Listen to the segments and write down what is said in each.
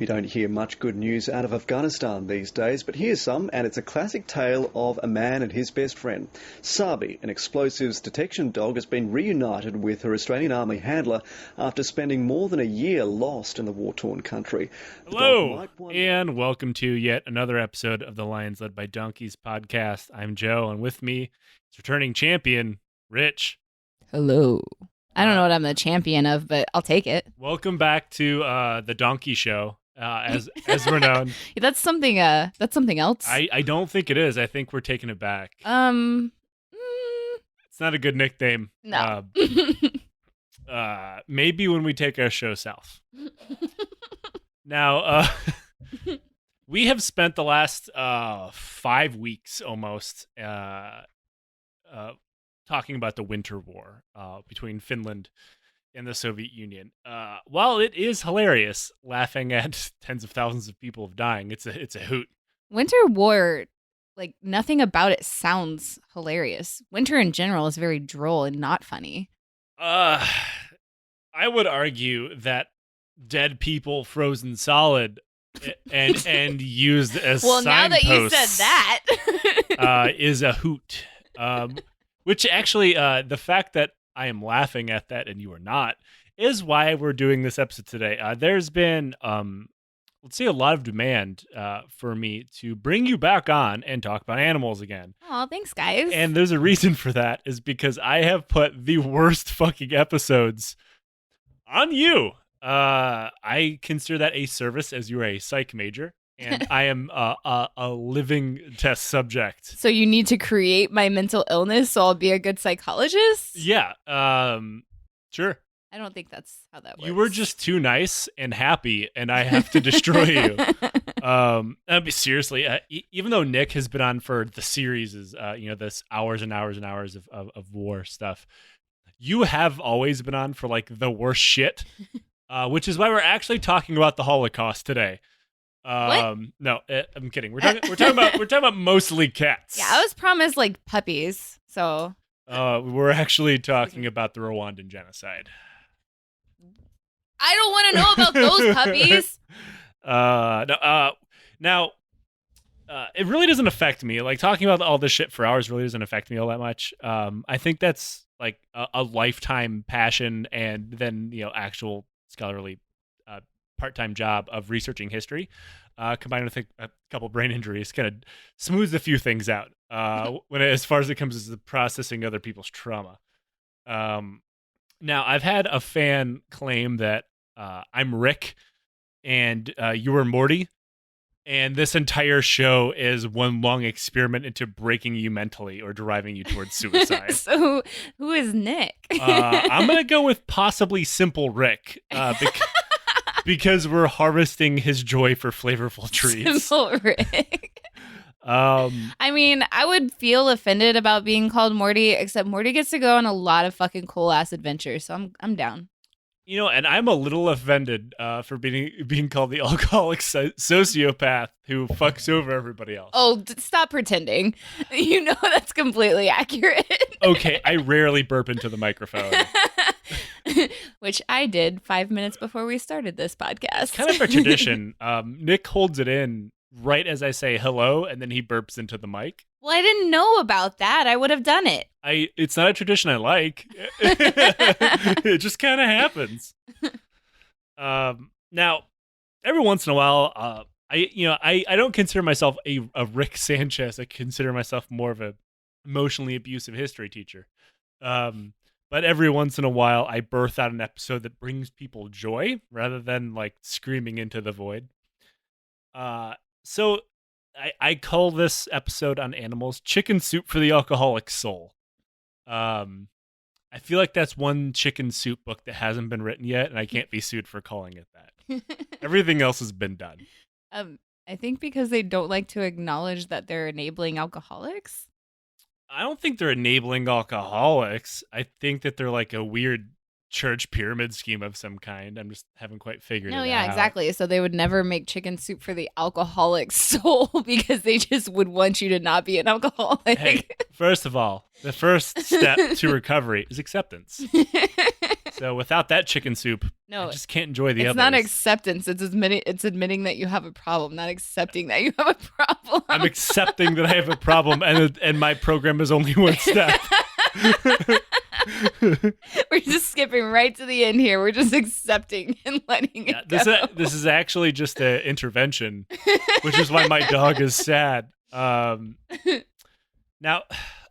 You don't hear much good news out of Afghanistan these days, but here's some, and it's a classic tale of a man and his best friend. Sarbi, an explosives detection dog, has been reunited with her Australian Army handler after spending more than a year lost in the war-torn country. Hello, and welcome to yet another episode of the Lions Led by Donkeys podcast. I'm Joe, and with me is returning champion, Rich. Hello. I don't know what I'm the champion of, but I'll take it. Welcome back to the Donkey Show, as we're known. That's something else. I don't think it is. I think we're taking it back. It's not a good nickname. No. Maybe when we take our show south. Now, we have spent the last 5 weeks almost talking about the Winter War between Finland and the Soviet Union. While it is hilarious, laughing at tens of thousands of people dying, it's a hoot. Winter War, like nothing about it sounds hilarious. Winter in general is very droll and not funny. I would argue that dead people frozen solid and used as well, now that you said that, is a hoot. Which actually, the fact that I am laughing at that and you are not is why we're doing this episode today. There's been, let's say, a lot of demand for me to bring you back on and talk about animals again. Oh, thanks, guys. And there's a reason for that, is because I have put the worst fucking episodes on you. I consider that a service, as you are a psych major. And I am a living test subject. So you need to create my mental illness so I'll be a good psychologist? Yeah, sure. I don't think that's how that works. You were just too nice and happy, and I have to destroy you. Seriously, even though Nick has been on for the series, this hours and hours and hours of war stuff, you have always been on for like the worst shit, which is why we're actually talking about the Holocaust today. No, I'm kidding. We're talking about mostly cats. Yeah, I was promised like puppies. So we're actually talking about the Rwandan genocide. I don't want to know about those puppies. Now, it really doesn't affect me. Like, talking about all this shit for hours really doesn't affect me all that much. I think that's like a lifetime passion, and then actual scholarly part-time job of researching history, combined with a couple brain injuries, kind of smooths a few things out as far as it comes to processing other people's trauma. Now, I've had a fan claim that I'm Rick and you were Morty, and this entire show is one long experiment into breaking you mentally or driving you towards suicide. So, who is Nick? I'm going to go with possibly Simple Rick, because we're harvesting his joy for flavorful treats. Simple Rick. I mean, I would feel offended about being called Morty, except Morty gets to go on a lot of fucking cool ass adventures, so I'm down. And I'm a little offended for being called the alcoholic sociopath who fucks over everybody else. Oh, stop pretending. That's completely accurate. Okay, I rarely burp into the microphone. Which I did 5 minutes before we started this podcast. It's kind of a tradition. Nick holds it in right as I say hello, and then he burps into the mic. Well, I didn't know about that. I would have done it. It's not a tradition I like. It just kind of happens. Now, every once in a while, I don't consider myself a Rick Sanchez. I consider myself more of a emotionally abusive history teacher. But every once in a while, I birth out an episode that brings people joy rather than like screaming into the void. So I call this episode on animals Chicken Soup for the Alcoholic Soul. I feel like that's one chicken soup book that hasn't been written yet, and I can't be sued for calling it that. Everything else has been done. I think because they don't like to acknowledge that they're enabling alcoholics. I don't think they're enabling alcoholics. I think that they're like a weird church pyramid scheme of some kind. I'm just haven't quite figured it out. No, yeah, exactly. So they would never make chicken soup for the alcoholic soul because they just would want you to not be an alcoholic. Hey, first of all, the first step to recovery is acceptance. So without that chicken soup, No, I just can't enjoy the it's others. not acceptance. It's admitting that you have a problem, not accepting that you have a problem. I'm accepting that I have a problem, and my program is only one step. We're just skipping right to the end here. We're just accepting and letting it go. This is actually just an intervention, which is why my dog is sad. Now,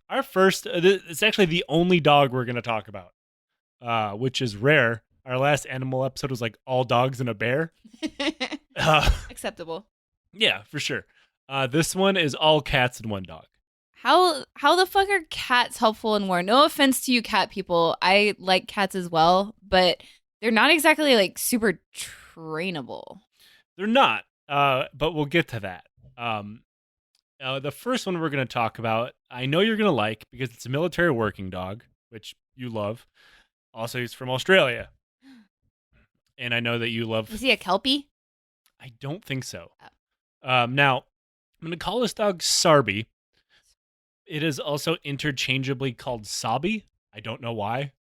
our first, it's actually the only dog we're going to talk about, which is rare. Our last animal episode was like all dogs and a bear. Acceptable. Yeah, for sure. This one is all cats and one dog. How the fuck are cats helpful in war? No offense to you cat people. I like cats as well, but they're not exactly like super trainable. They're not, but we'll get to that. The first one we're going to talk about, I know you're going to like because it's a military working dog, which you love. Also, he's from Australia. And I know that you love... Is he a Kelpie? I don't think so. Now, I'm going to call this dog Sarbi. It is also interchangeably called Sabi. I don't know why.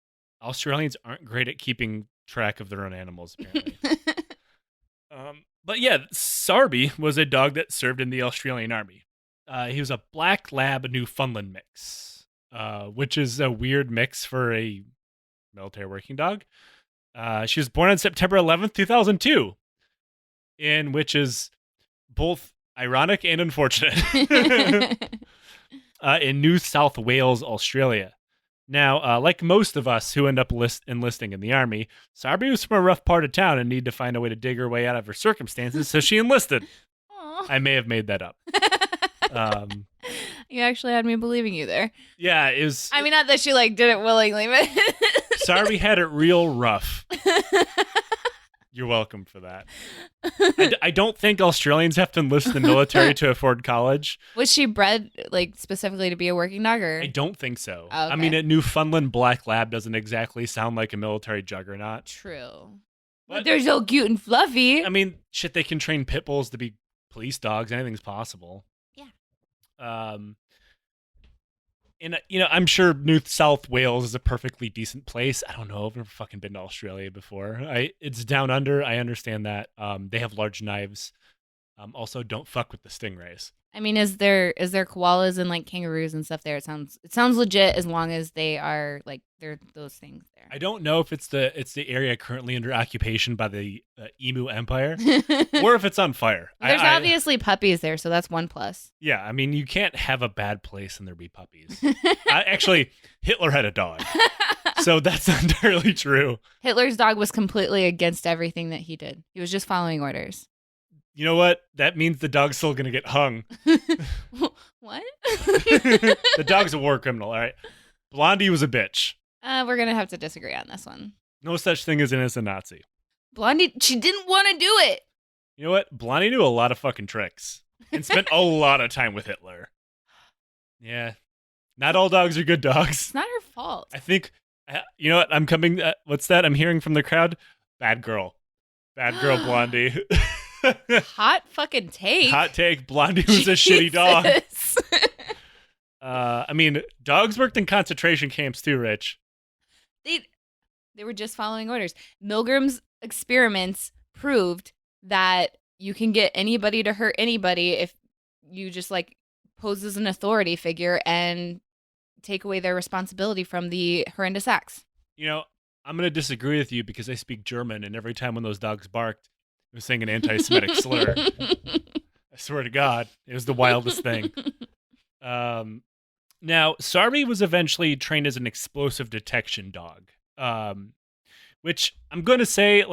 Australians aren't great at keeping track of their own animals, apparently. But yeah, Sarbi was a dog that served in the Australian Army. He was a black lab Newfoundland mix, which is a weird mix for a military working dog. She was born on September 11th, 2002, which is both ironic and unfortunate. In New South Wales, Australia. Now, like most of us who end up enlisting in the army, Sarbi was from a rough part of town and needed to find a way to dig her way out of her circumstances, so she enlisted. Aww. I may have made that up. You actually had me believing you there. Yeah, it was... I mean, not that she did it willingly, but... Sarbi had it real rough. You're welcome for that. I don't think Australians have to enlist in the military to afford college. Was she bred specifically to be a working dog? Or? I don't think so. Oh, okay. I mean, a Newfoundland Black Lab doesn't exactly sound like a military juggernaut. True. But they're so cute and fluffy. I mean, shit, they can train pit bulls to be police dogs. Anything's possible. Yeah. And, I'm sure New South Wales is a perfectly decent place. I don't know. I've never fucking been to Australia before. It's down under. I understand that. They have large knives. Also, don't fuck with the stingrays. I mean, is there koalas and kangaroos and stuff there? It sounds legit as long as they are they're those things there. I don't know if it's the area currently under occupation by the Emu Empire or if it's on fire. There's obviously puppies there, so that's one plus. Yeah, I mean, you can't have a bad place and there be puppies. Actually, Hitler had a dog, so that's not entirely true. Hitler's dog was completely against everything that he did. He was just following orders. You know what? That means the dog's still going to get hung. What? The dog's a war criminal, all right? Blondie was a bitch. We're going to have to disagree on this one. No such thing as an innocent Nazi. Blondie, she didn't want to do it. You know what? Blondie knew a lot of fucking tricks and spent a lot of time with Hitler. Yeah. Not all dogs are good dogs. It's not her fault. I think, you know what? I'm coming, what's that? I'm hearing from the crowd. Bad girl. Bad girl, Blondie. Hot fucking take. Hot take. Blondie was a shitty dog. I mean, dogs worked in concentration camps too, Rich. They were just following orders. Milgram's experiments proved that you can get anybody to hurt anybody if you just pose as an authority figure and take away their responsibility from the horrendous acts. I'm going to disagree with you because I speak German, and every time when those dogs barked, it was saying an anti-Semitic slur. I swear to God, it was the wildest thing. Now, Sarbi was eventually trained as an explosive detection dog, which I'm going to say,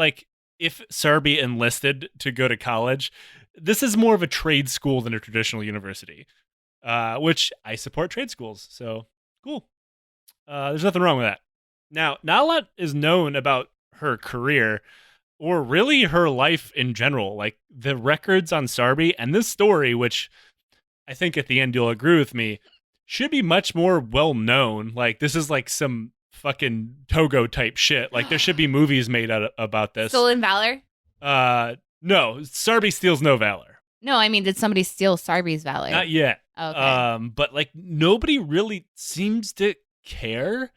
if Sarbi enlisted to go to college, this is more of a trade school than a traditional university, which I support trade schools, so cool. There's nothing wrong with that. Now, not a lot is known about her career, or really her life in general. The records on Sarbi and this story, which I think at the end you'll agree with me, should be much more well known. This is some fucking Togo type shit. There should be movies made about this. Stolen valor? No, Sarbi steals no valor. No, I mean, did somebody steal Sarbi's valor? Not yet. Okay. But nobody really seems to care.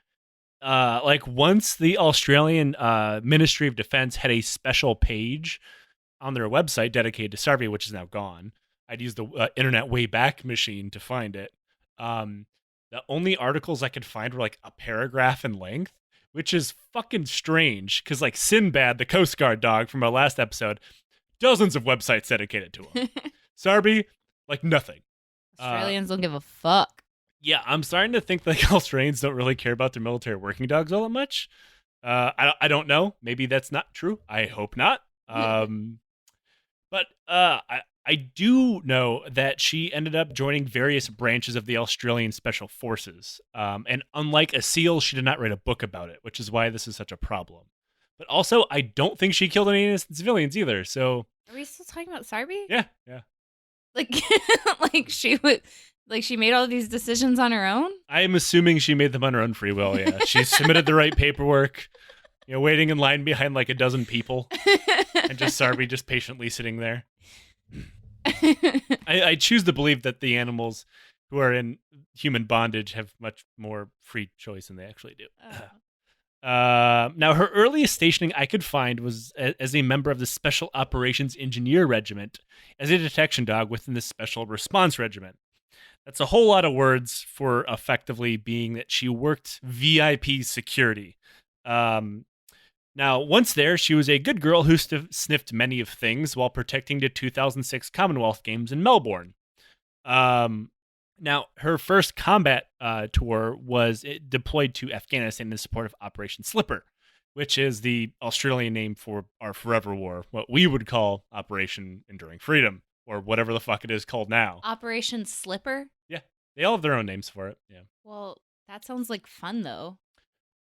like once the Australian Ministry of Defense had a special page on their website dedicated to Sarbi, which is now gone. I'd use the Internet Wayback Machine to find it. The only articles I could find were like a paragraph in length, which is fucking strange because like Sinbad, the Coast Guard dog from our last episode, dozens of websites dedicated to him. Sarbi, like nothing. Australians don't give a fuck. Yeah, I'm starting to think like Australians don't really care about their military working dogs all that much. I don't know. Maybe that's not true. I hope not. But I do know that she ended up joining various branches of the Australian Special Forces. And unlike a SEAL, she did not write a book about it, which is why this is such a problem. But also, I don't think she killed any innocent civilians either. So, are we still talking about Sarbi? Yeah. Like, like she made all these decisions on her own? I'm assuming she made them on her own free will, yeah. She submitted the right paperwork, waiting in line behind like a dozen people, and just Sarbi just patiently sitting there. I choose to believe that the animals who are in human bondage have much more free choice than they actually do. Now, her earliest stationing I could find was as a member of the Special Operations Engineer Regiment as a detection dog within the Special Response Regiment. That's a whole lot of words for effectively being that she worked VIP security. Now, once there, she was a good girl who sniffed many of things while protecting the 2006 Commonwealth Games in Melbourne. Now, her first combat tour was deployed to Afghanistan in support of Operation Slipper, which is the Australian name for our forever war, what we would call Operation Enduring Freedom, or whatever the fuck it is called now. Operation Slipper? Yeah, they all have their own names for it, yeah. Well, that sounds like fun, though.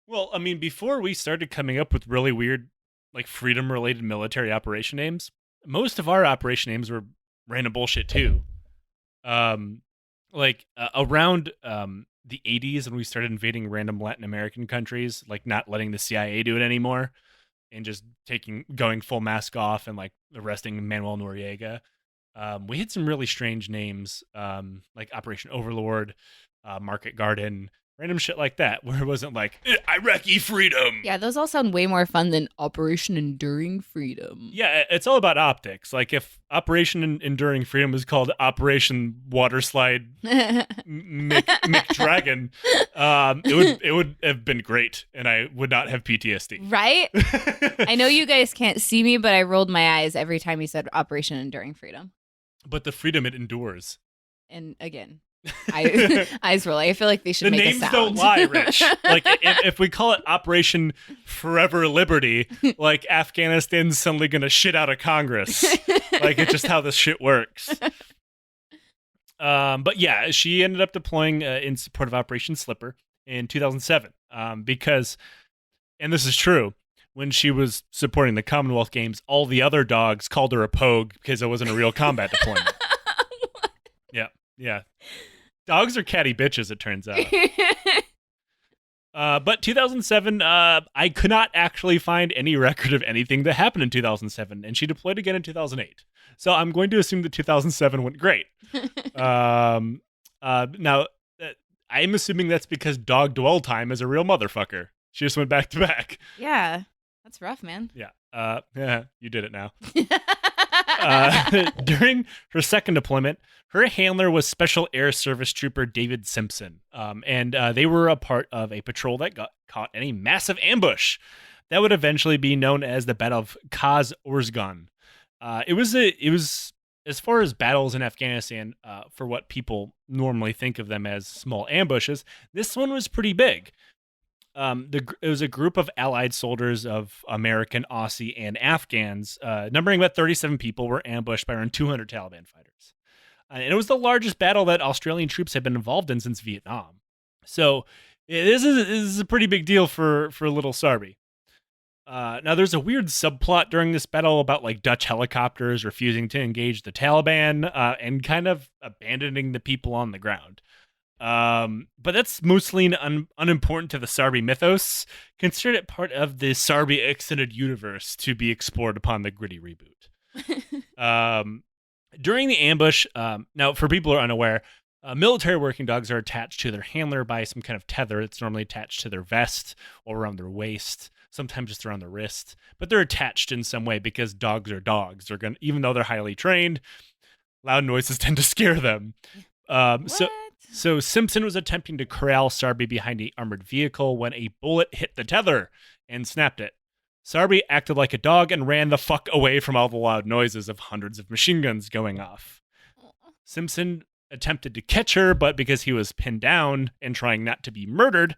Well, I mean, before we started coming up with really weird, like, freedom-related military operation names, most of our operation names were random bullshit, too. Around the 80s when we started invading random Latin American countries, like not letting the CIA do it anymore and just going full mask off and like arresting Manuel Noriega. We had some really strange names, like Operation Overlord, Market Garden, random shit like that, where it wasn't like Iraqi freedom. Yeah, those all sound way more fun than Operation Enduring Freedom. Yeah, it's all about optics. Like if Operation Enduring Freedom was called Operation Waterslide McDragon, it would have been great, and I would not have PTSD. Right? I know you guys can't see me, but I rolled my eyes every time you said Operation Enduring Freedom. But the freedom it endures. And again, eyes roll. I feel like they should make a sound. The names don't lie, Rich. Like if we call it Operation Forever Liberty, like Afghanistan's suddenly gonna shit out of Congress. Like it's just how this shit works. But yeah, she ended up deploying in support of Operation Slipper in 2007 because, and this is true, when she was supporting the Commonwealth Games, all the other dogs called her a pogue because it wasn't a real combat deployment. Yeah. Dogs are catty bitches, it turns out. But 2007, I could not actually find any record of anything that happened in 2007, and she deployed again in 2008. So I'm going to assume that 2007 went great. Now, I'm assuming that's because dog dwell time is a real motherfucker. She just went back to back. Yeah, that's rough, man. Yeah. You did it now. During her second deployment, her handler was Special Air Service Trooper David Simpson, and they were a part of a patrol that got caught in a massive ambush that would eventually be known as the Battle of Kaz Orzgan. It was as far as battles in Afghanistan, for what people normally think of them as small ambushes, this one was pretty big. It was a group of allied soldiers of American, Aussie, and Afghans, numbering about 37 people, were ambushed by around 200 Taliban fighters. And it was the largest battle that Australian troops had been involved in since Vietnam. So this is a pretty big deal for little Sarbi. Now, there's a weird subplot during this battle about like Dutch helicopters refusing to engage the Taliban and kind of abandoning the people on the ground. But that's mostly unimportant to the Sarbi mythos. Consider it part of the Sarbi extended universe to be explored upon the Gritty reboot. During the ambush, now for people who are unaware, Military working dogs are attached to their handler by some kind of tether. It's normally attached to their vest or around their waist, sometimes just around the wrist. But they're attached in some way because dogs are dogs. They're gonna, even though they're highly trained, loud noises tend to scare them. So Simpson was attempting to corral Sarbi behind an armored vehicle when a bullet hit the tether and snapped it. Sarbi acted like a dog and ran the fuck away from all the loud noises of hundreds of machine guns going off. Simpson attempted to catch her, but because he was pinned down and trying not to be murdered,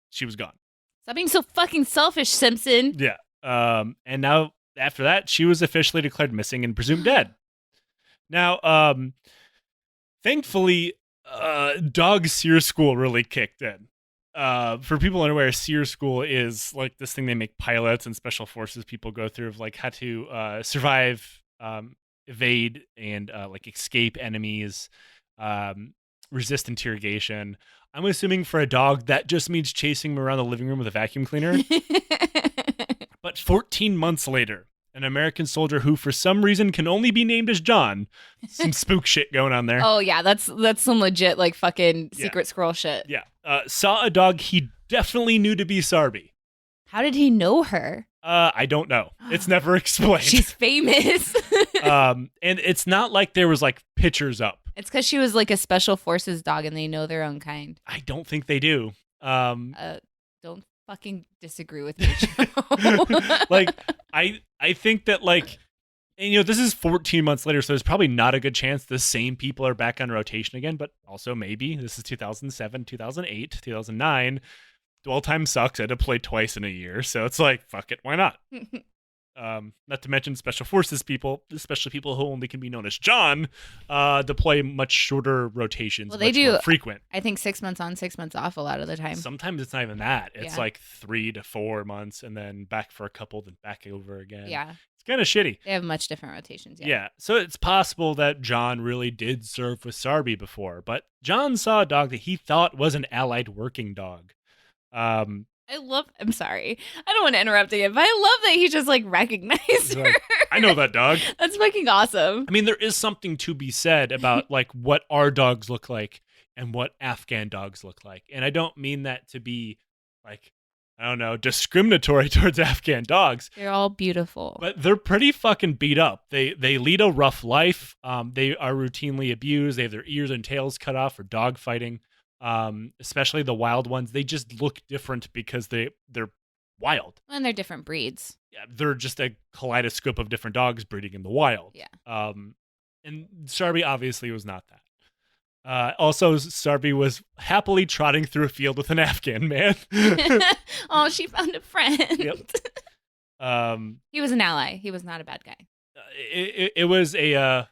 she was gone. Stop being so fucking selfish, Simpson. Yeah. And now, after that, she was officially declared missing and presumed dead. Now, thankfully, dog seer school really kicked in. For people unaware, seer school is like this thing they make pilots and special forces people go through of like how to survive, evade, and like escape enemies, resist interrogation. I'm assuming for a dog that just means chasing him around the living room with a vacuum cleaner. But 14 months later, an American soldier who for some reason can only be named as John, some spook shit going on there. Oh yeah, that's some legit like fucking secret squirrel shit. Yeah. Saw a dog he definitely knew to be Sarbi. How did he know her? I don't know. It's never explained. She's famous. And it's not like there was like pictures up. It's because she was like a special forces dog and they know their own kind. I don't think they do. Don't fucking disagree with me, Joe. Like, I think that like, and you know, this is 14 months later, so there's probably not a good chance the same people are back on rotation again, but also maybe this is 2007, 2008, 2009. Dwell time sucks. I had to play twice in a year, so it's like, fuck it, why not? Not to mention special forces people, especially people who only can be known as John, deploy much shorter rotations. Well, they do more frequent. I think 6 months on, 6 months off a lot of the time. Sometimes it's not even that. It's like 3 to 4 months, and then back for a couple, then back over again. Yeah, it's kind of shitty. They have much different rotations. Yeah, so it's possible that John really did serve with Sarbi before, but John saw a dog that he thought was an allied working dog. I'm sorry. I don't want to interrupt again, but I love that he just like recognized her. Like, I know that dog. That's fucking awesome. I mean, there is something to be said about like what our dogs look like and what Afghan dogs look like. And I don't mean that to be like, I don't know, discriminatory towards Afghan dogs. They're all beautiful. But they're pretty fucking beat up. They lead a rough life. They are routinely abused. They have their ears and tails cut off for dog fighting. Especially the wild ones, they just look different because they're wild. And they're different breeds. Yeah, they're just a kaleidoscope of different dogs breeding in the wild. Yeah. And Sarbi obviously was not that. Also, Sarbi was happily trotting through a field with an Afghan man. Oh, she found a friend. Yep. He was an ally. He was not a bad guy. It was an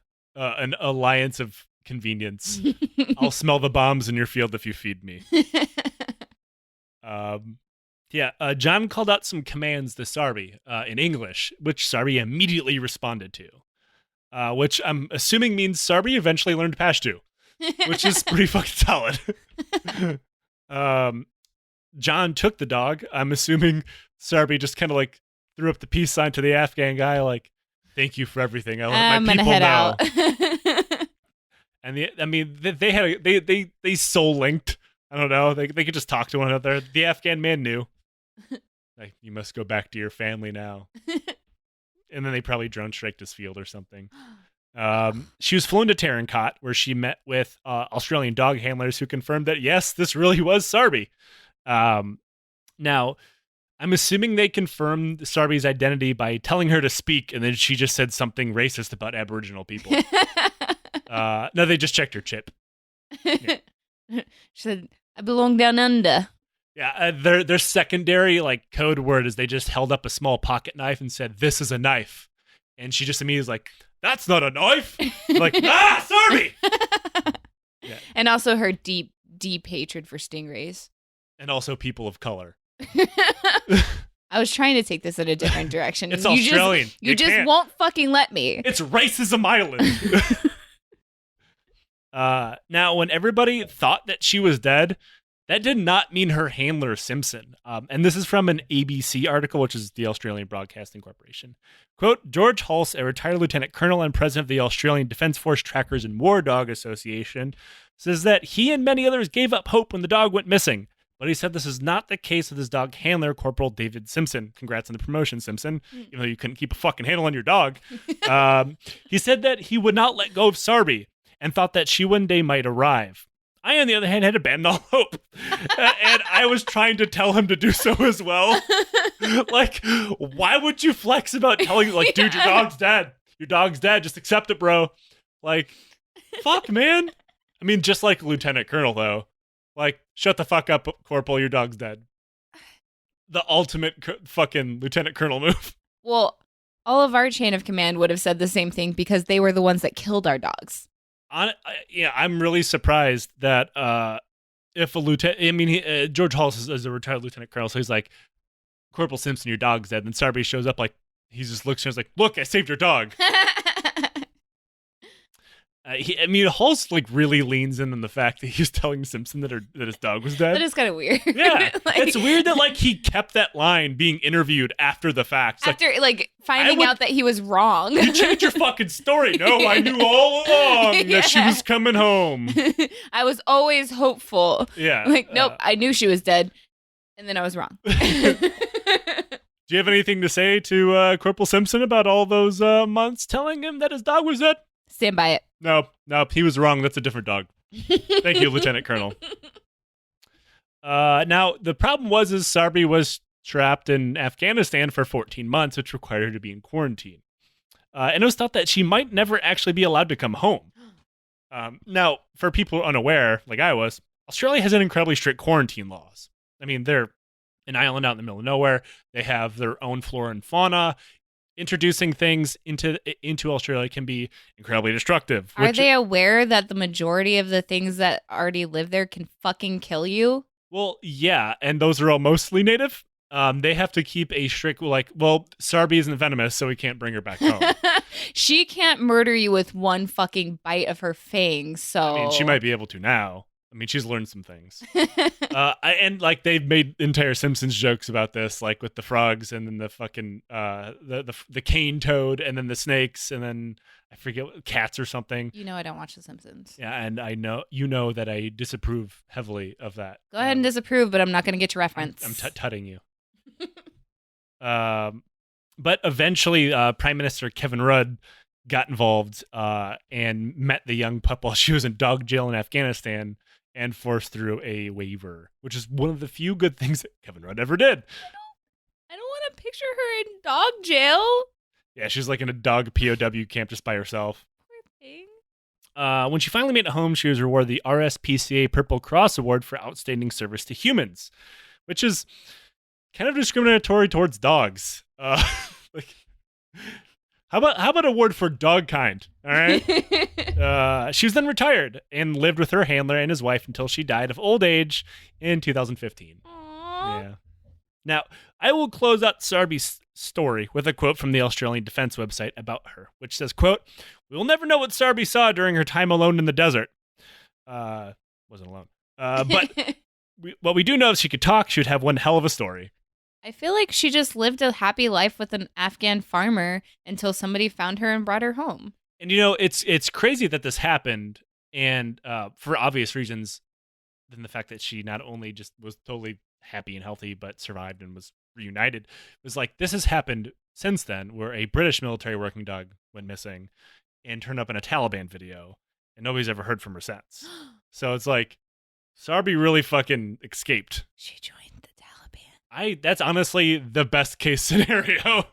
alliance of convenience. I'll smell the bombs in your field if you feed me. John called out some commands to Sarbi in English, which Sarbi immediately responded to, which I'm assuming means Sarbi eventually learned Pashto, which is pretty fucking solid. John took the dog. I'm assuming Sarbi just kind of like threw up the peace sign to the Afghan guy, like, thank you for everything. I let my people head know. Out. And they soul linked. I don't know. They could just talk to one another. The Afghan man knew. Like, you must go back to your family now. And then they probably drone striked his field or something. She was flown to Tarancot, where she met with Australian dog handlers who confirmed that, yes, this really was Sarbi. Now, I'm assuming they confirmed Sarbi's identity by telling her to speak, and then she just said something racist about Aboriginal people. No, they just checked her chip. Yeah. She said, I belong down under. Yeah, their secondary like code word is they just held up a small pocket knife and said, "This is a knife," and she just immediately was like, "That's not a knife." Like, Sarbi. Yeah. And also her deep hatred for stingrays, and also people of color. I was trying to take this in a different direction. It's Australian. You just won't fucking let me. It's racism island. Now, when everybody thought that she was dead, That did not mean her handler, Simpson. And this is from an ABC article, which is the Australian Broadcasting Corporation. Quote, George Hulse, a retired lieutenant colonel and president of the Australian Defence Force Trackers and War Dog Association, says that he and many others gave up hope when the dog went missing. But he said this is not the case with his dog handler, Corporal David Simpson. Congrats on the promotion, Simpson, even though you couldn't keep a fucking handle on your dog. He said that he would not let go of Sarbi and thought that she one day might arrive. I, on the other hand, had abandoned all hope. And I was trying to tell him to do so as well. Like, why would you flex about telling, like, dude, your dog's dead. Your dog's dead. Just accept it, bro. Like, fuck, man. I mean, just like Lieutenant Colonel, though. Like, shut the fuck up, Corporal, your dog's dead. The ultimate fucking Lieutenant Colonel move. Well, all of our chain of command would have said the same thing because they were the ones that killed our dogs. Yeah, I'm really surprised that if a lieutenant, I mean, George Hulse is a retired lieutenant colonel, so he's like, Corporal Simpson, your dog's dead. And then Sarbi shows up, like, he just looks and he's like, look, I saved your dog. Hulse, like, really leans in on the fact that he's telling Simpson that his dog was dead. That is kind of weird. Yeah. Like, it's weird that, like, he kept that line being interviewed after the fact. It's after, like finding out that he was wrong. You changed your fucking story. No, I knew all along that she was coming home. I was always hopeful. Yeah. Like, nope, I knew she was dead. And then I was wrong. Do you have anything to say to Corporal Simpson about all those months telling him that his dog was dead? Stand by it. No, he was wrong. That's a different dog. Thank you, Lieutenant Colonel. Now, the problem is Sarbi was trapped in Afghanistan for 14 months, which required her to be in quarantine. And it was thought that she might never actually be allowed to come home. Now, for people unaware, like I was, Australia has an incredibly strict quarantine laws. I mean, they're an island out in the middle of nowhere. They have their own flora and fauna. Introducing things into Australia can be incredibly destructive. Are they aware that the majority of the things that already live there can fucking kill you? Well, yeah, and those are all mostly native. They have to keep a strict, like, well, Sarbi isn't venomous, so we can't bring her back home. She can't murder you with one fucking bite of her fangs, so... I mean, she might be able to now. I mean, she's learned some things. And, like, they've made entire Simpsons jokes about this, like, with the frogs and then the fucking, the cane toad and then the snakes and then, I forget, cats or something. You know I don't watch The Simpsons. Yeah, and I know, you know that I disapprove heavily of that. Go ahead and disapprove, but I'm not going to get your reference. I'm tutting you. But eventually, Prime Minister Kevin Rudd got involved and met the young pup while she was in dog jail in Afghanistan and forced through a waiver, which is one of the few good things that Kevin Rudd ever did. I don't want to picture her in dog jail. Yeah, she's like in a dog POW camp just by herself. Poor thing. When she finally made it home, she was rewarded the RSPCA Purple Cross Award for outstanding service to humans, which is kind of discriminatory towards dogs. Like, how about award for dog kind? All right. She was then retired and lived with her handler and his wife until she died of old age in 2015. Aww. Yeah. Now, I will close out Sarbi's story with a quote from the Australian Defence website about her, which says, quote, "We will never know what Sarbi saw during her time alone in the desert." Wasn't alone. But what we do know is she could talk. She would have one hell of a story. I feel like she just lived a happy life with an Afghan farmer until somebody found her and brought her home. And, you know, it's crazy that this happened, and for obvious reasons, than the fact that she not only just was totally happy and healthy, but survived and was reunited. It was like, this has happened since then, where a British military working dog went missing and turned up in a Taliban video, and nobody's ever heard from her since. So it's like, Sarbi really fucking escaped. She joined the Taliban. That's honestly the best case scenario.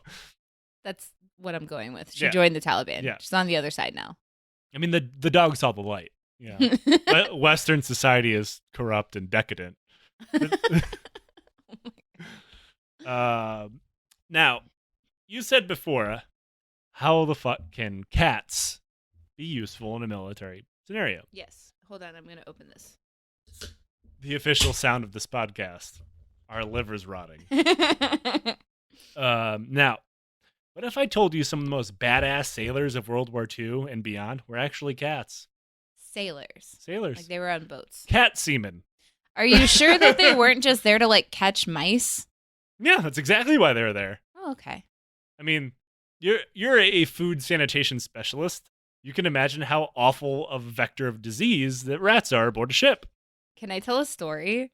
That's what I'm going with. She joined the Taliban. Yeah. She's on the other side now. I mean, the dog saw the light. Yeah. But Western society is corrupt and decadent. Now, you said before, how the fuck can cats be useful in a military scenario? Yes. Hold on, I'm going to open this. The official sound of this podcast. Our liver's rotting. Now, what if I told you some of the most badass sailors of World War II and beyond were actually cats? Sailors. Sailors. Like they were on boats. Cat seamen. Are you sure that they weren't just there to like catch mice? Yeah, that's exactly why they were there. Oh, okay. I mean, you're a food sanitation specialist. You can imagine how awful of a vector of disease that rats are aboard a ship. Can I tell a story?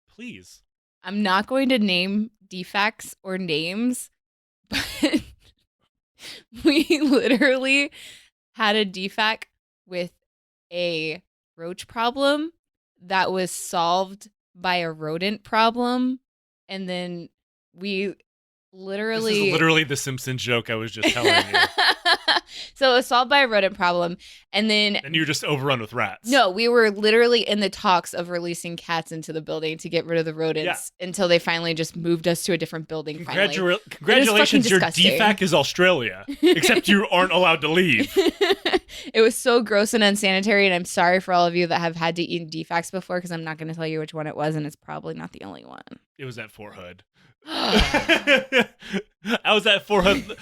Please. I'm not going to name defects or names, but we literally had a defect with a roach problem that was solved by a rodent problem. And then we literally... This is literally the Simpsons joke I was just telling you. So it was solved by a rodent problem. And then... And you were just overrun with rats. No, we were literally in the talks of releasing cats into the building to get rid of the rodents until they finally just moved us to a different building. Congratulations, your defect is Australia. Except you aren't allowed to leave. It was so gross and unsanitary, and I'm sorry for all of you that have had to eat defects before, because I'm not going to tell you which one it was, and it's probably not the only one. It was at Fort Hood. I was at Fort Hood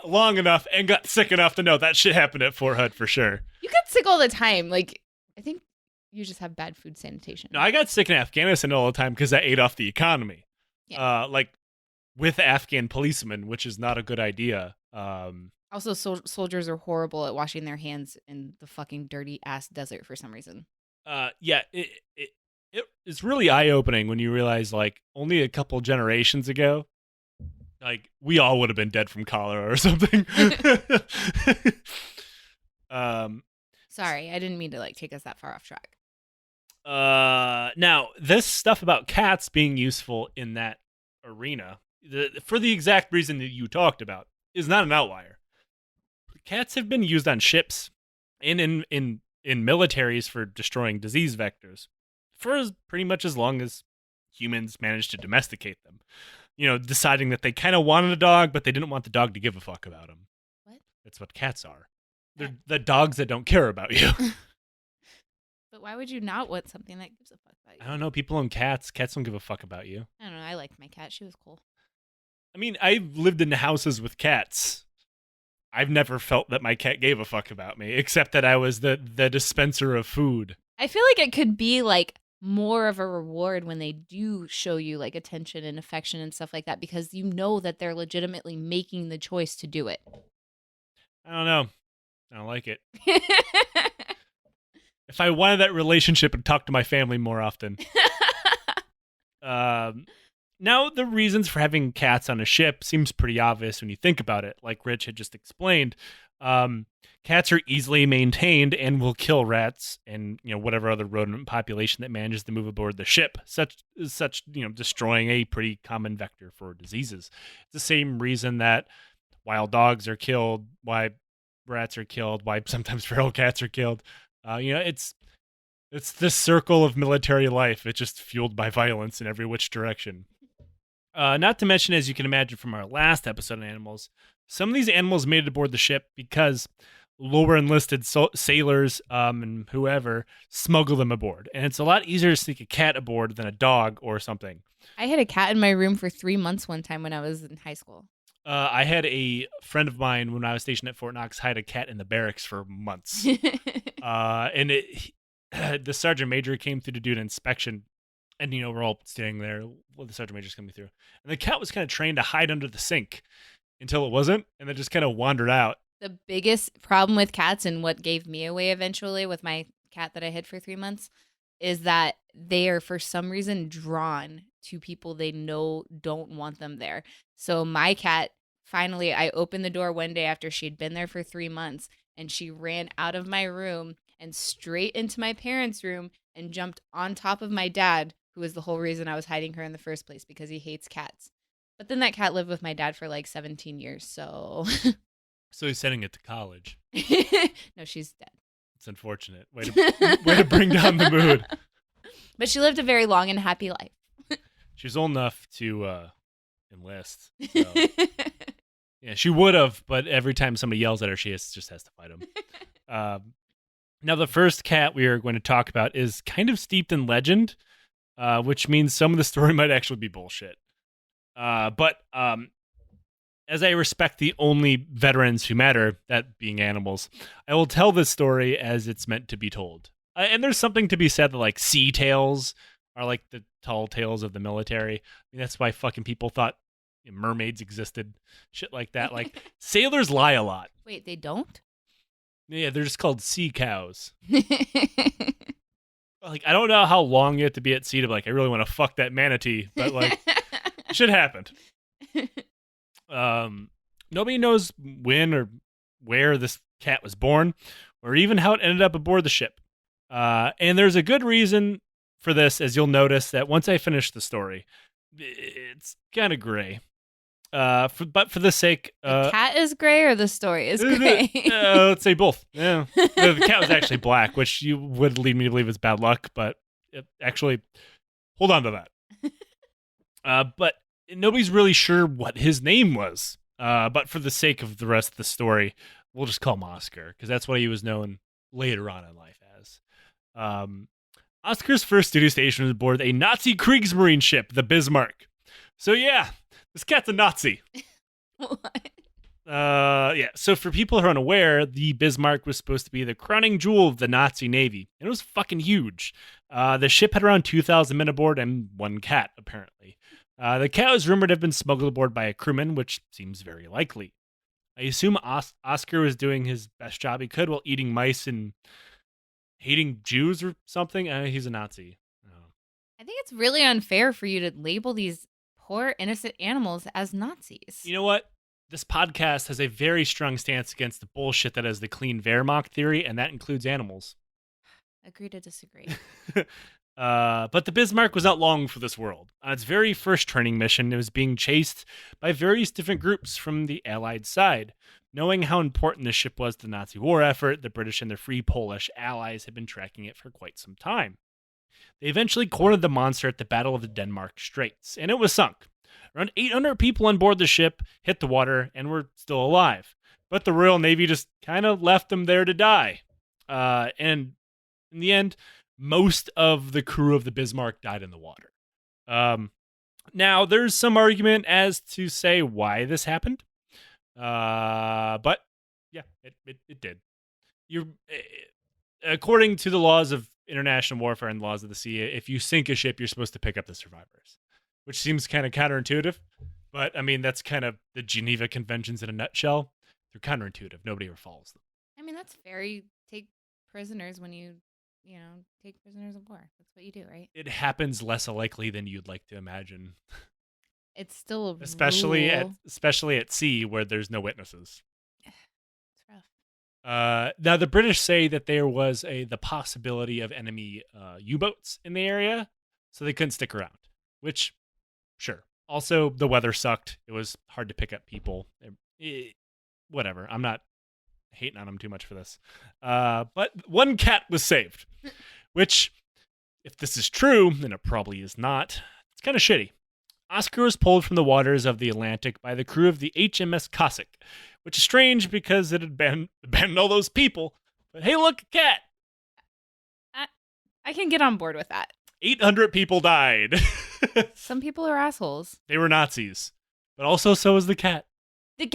long enough and got sick enough to know that shit happened at Fort Hood for sure. You get sick all the time. Like, I think you just have bad food sanitation. No, I got sick in Afghanistan all the time because I ate off the economy. Yeah. Like with Afghan policemen, which is not a good idea. Also, soldiers are horrible at washing their hands in the fucking dirty ass desert for some reason. Yeah, it's really eye-opening when you realize, like, only a couple generations ago, like, we all would have been dead from cholera or something. Sorry, I didn't mean to, like, take us that far off track. Now, this stuff about cats being useful in that arena, for the exact reason that you talked about, is not an outlier. Cats have been used on ships and in militaries for destroying disease vectors for pretty much as long as humans managed to domesticate them. You know, deciding that they kind of wanted a dog, but they didn't want the dog to give a fuck about them. What? That's what cats are. They're the dogs that don't care about you. But why would you not want something that gives a fuck about you? I don't know. People own cats. Cats don't give a fuck about you. I don't know. I liked my cat. She was cool. I mean, I've lived in houses with cats. I've never felt that my cat gave a fuck about me, except that I was the dispenser of food. I feel like it could be like more of a reward when they do show you like attention and affection and stuff like that, because you know that they're legitimately making the choice to do it. I don't know. I don't like it. If I wanted that relationship, I'd talk to my family more often. Now, the reasons for having cats on a ship seems pretty obvious when you think about it. Like Rich had just explained, cats are easily maintained and will kill rats and whatever other rodent population that manages to move aboard the ship. Such destroying a pretty common vector for diseases. It's the same reason that wild dogs are killed, why rats are killed, why sometimes feral cats are killed. It's the circle of military life. It's just fueled by violence in every which direction. Not to mention, as you can imagine from our last episode on animals, some of these animals made it aboard the ship because lower enlisted sailors and whoever smuggle them aboard. And it's a lot easier to sneak a cat aboard than a dog or something. I had a cat in my room for 3 months one time when I was in high school. I had a friend of mine when I was stationed at Fort Knox had a cat in the barracks for months. And the sergeant major came through to do an inspection. And, we're all standing there while the sergeant major's coming through. And the cat was kind of trained to hide under the sink until it wasn't. And then just kind of wandered out. The biggest problem with cats, and what gave me away eventually with my cat that I hid for 3 months, is that they are for some reason drawn to people they know don't want them there. So my cat, finally, I opened the door one day after she'd been there for 3 months, and she ran out of my room and straight into my parents' room and jumped on top of my dad, who was the whole reason I was hiding her in the first place, because he hates cats. But then that cat lived with my dad for like 17 years, so... So he's sending it to college. No, she's dead. It's unfortunate. Way to bring down the mood. But she lived a very long and happy life. She was old enough to enlist. So. Yeah, she would have, but every time somebody yells at her, she just has to fight them. Now, the first cat we are going to talk about is kind of steeped in legend, which means some of the story might actually be bullshit. But as I respect the only veterans who matter, that being animals, I will tell this story as it's meant to be told. And there's something to be said that, like, sea tales are like the tall tales of the military. I mean, that's why fucking people thought mermaids existed. Shit like that. Like, sailors lie a lot. Wait, they don't? Yeah, they're just called sea cows. Like, I don't know how long you have to be at sea to be like, I really want to fuck that manatee, but like, shit happened. Nobody knows when or where this cat was born, or even how it ended up aboard the ship. And there's a good reason for this, as you'll notice that once I finish the story, it's kind of gray. But for the sake, the cat is gray or the story is gray? Let's say both. Yeah, the cat was actually black, which you would lead me to believe is bad luck, but actually, hold on to that. But nobody's really sure what his name was. But for the sake of the rest of the story, we'll just call him Oscar, because that's what he was known later on in life as. Oscar's first duty station was aboard a Nazi Kriegsmarine ship, the Bismarck. So yeah, this cat's a Nazi. What? Yeah. So for people who are unaware, the Bismarck was supposed to be the crowning jewel of the Nazi Navy, and it was fucking huge. The ship had around 2,000 men aboard and one cat, apparently. The cat was rumored to have been smuggled aboard by a crewman, which seems very likely. I assume Oscar was doing his best job he could while eating mice and hating Jews or something. He's a Nazi. I think it's really unfair for you to label these poor, innocent animals as Nazis. You know what? This podcast has a very strong stance against the bullshit that is the clean Wehrmacht theory, and that includes animals. Agree to disagree. But the Bismarck was not long for this world. On its very first training mission, it was being chased by various different groups from the Allied side. Knowing how important this ship was to the Nazi war effort, the British and their Free Polish allies had been tracking it for quite some time. They eventually cornered the monster at the Battle of the Denmark Straits, and it was sunk. Around 800 people on board the ship hit the water and were still alive. But the Royal Navy just kind of left them there to die. And in the end, most of the crew of the Bismarck died in the water. Now, there's some argument as to say why this happened. But yeah, it did. According to the laws of international warfare and the laws of the sea, if you sink a ship, you're supposed to pick up the survivors, which seems kind of counterintuitive. But I mean, that's kind of the Geneva Conventions in a nutshell. They're counterintuitive. Nobody ever follows them. I mean, that's fair. You take prisoners when you take prisoners of war. That's what you do, right? It happens less likely than you'd like to imagine. It's still a especially rule. especially at sea where there's no witnesses. It's rough. Now the British say that there was the possibility of enemy U-boats in the area, so they couldn't stick around. Which, sure. Also, the weather sucked. It was hard to pick up people. Whatever. I'm not hating on them too much for this. But one cat was saved, which, if this is true, and it probably is not, it's kind of shitty. Oscar was pulled from the waters of the Atlantic by the crew of the HMS Cossack, which is strange because it had abandoned all those people. But hey, look, a cat! I can get on board with that. 800 people died. Some people are assholes. They were Nazis. But also so was the cat. The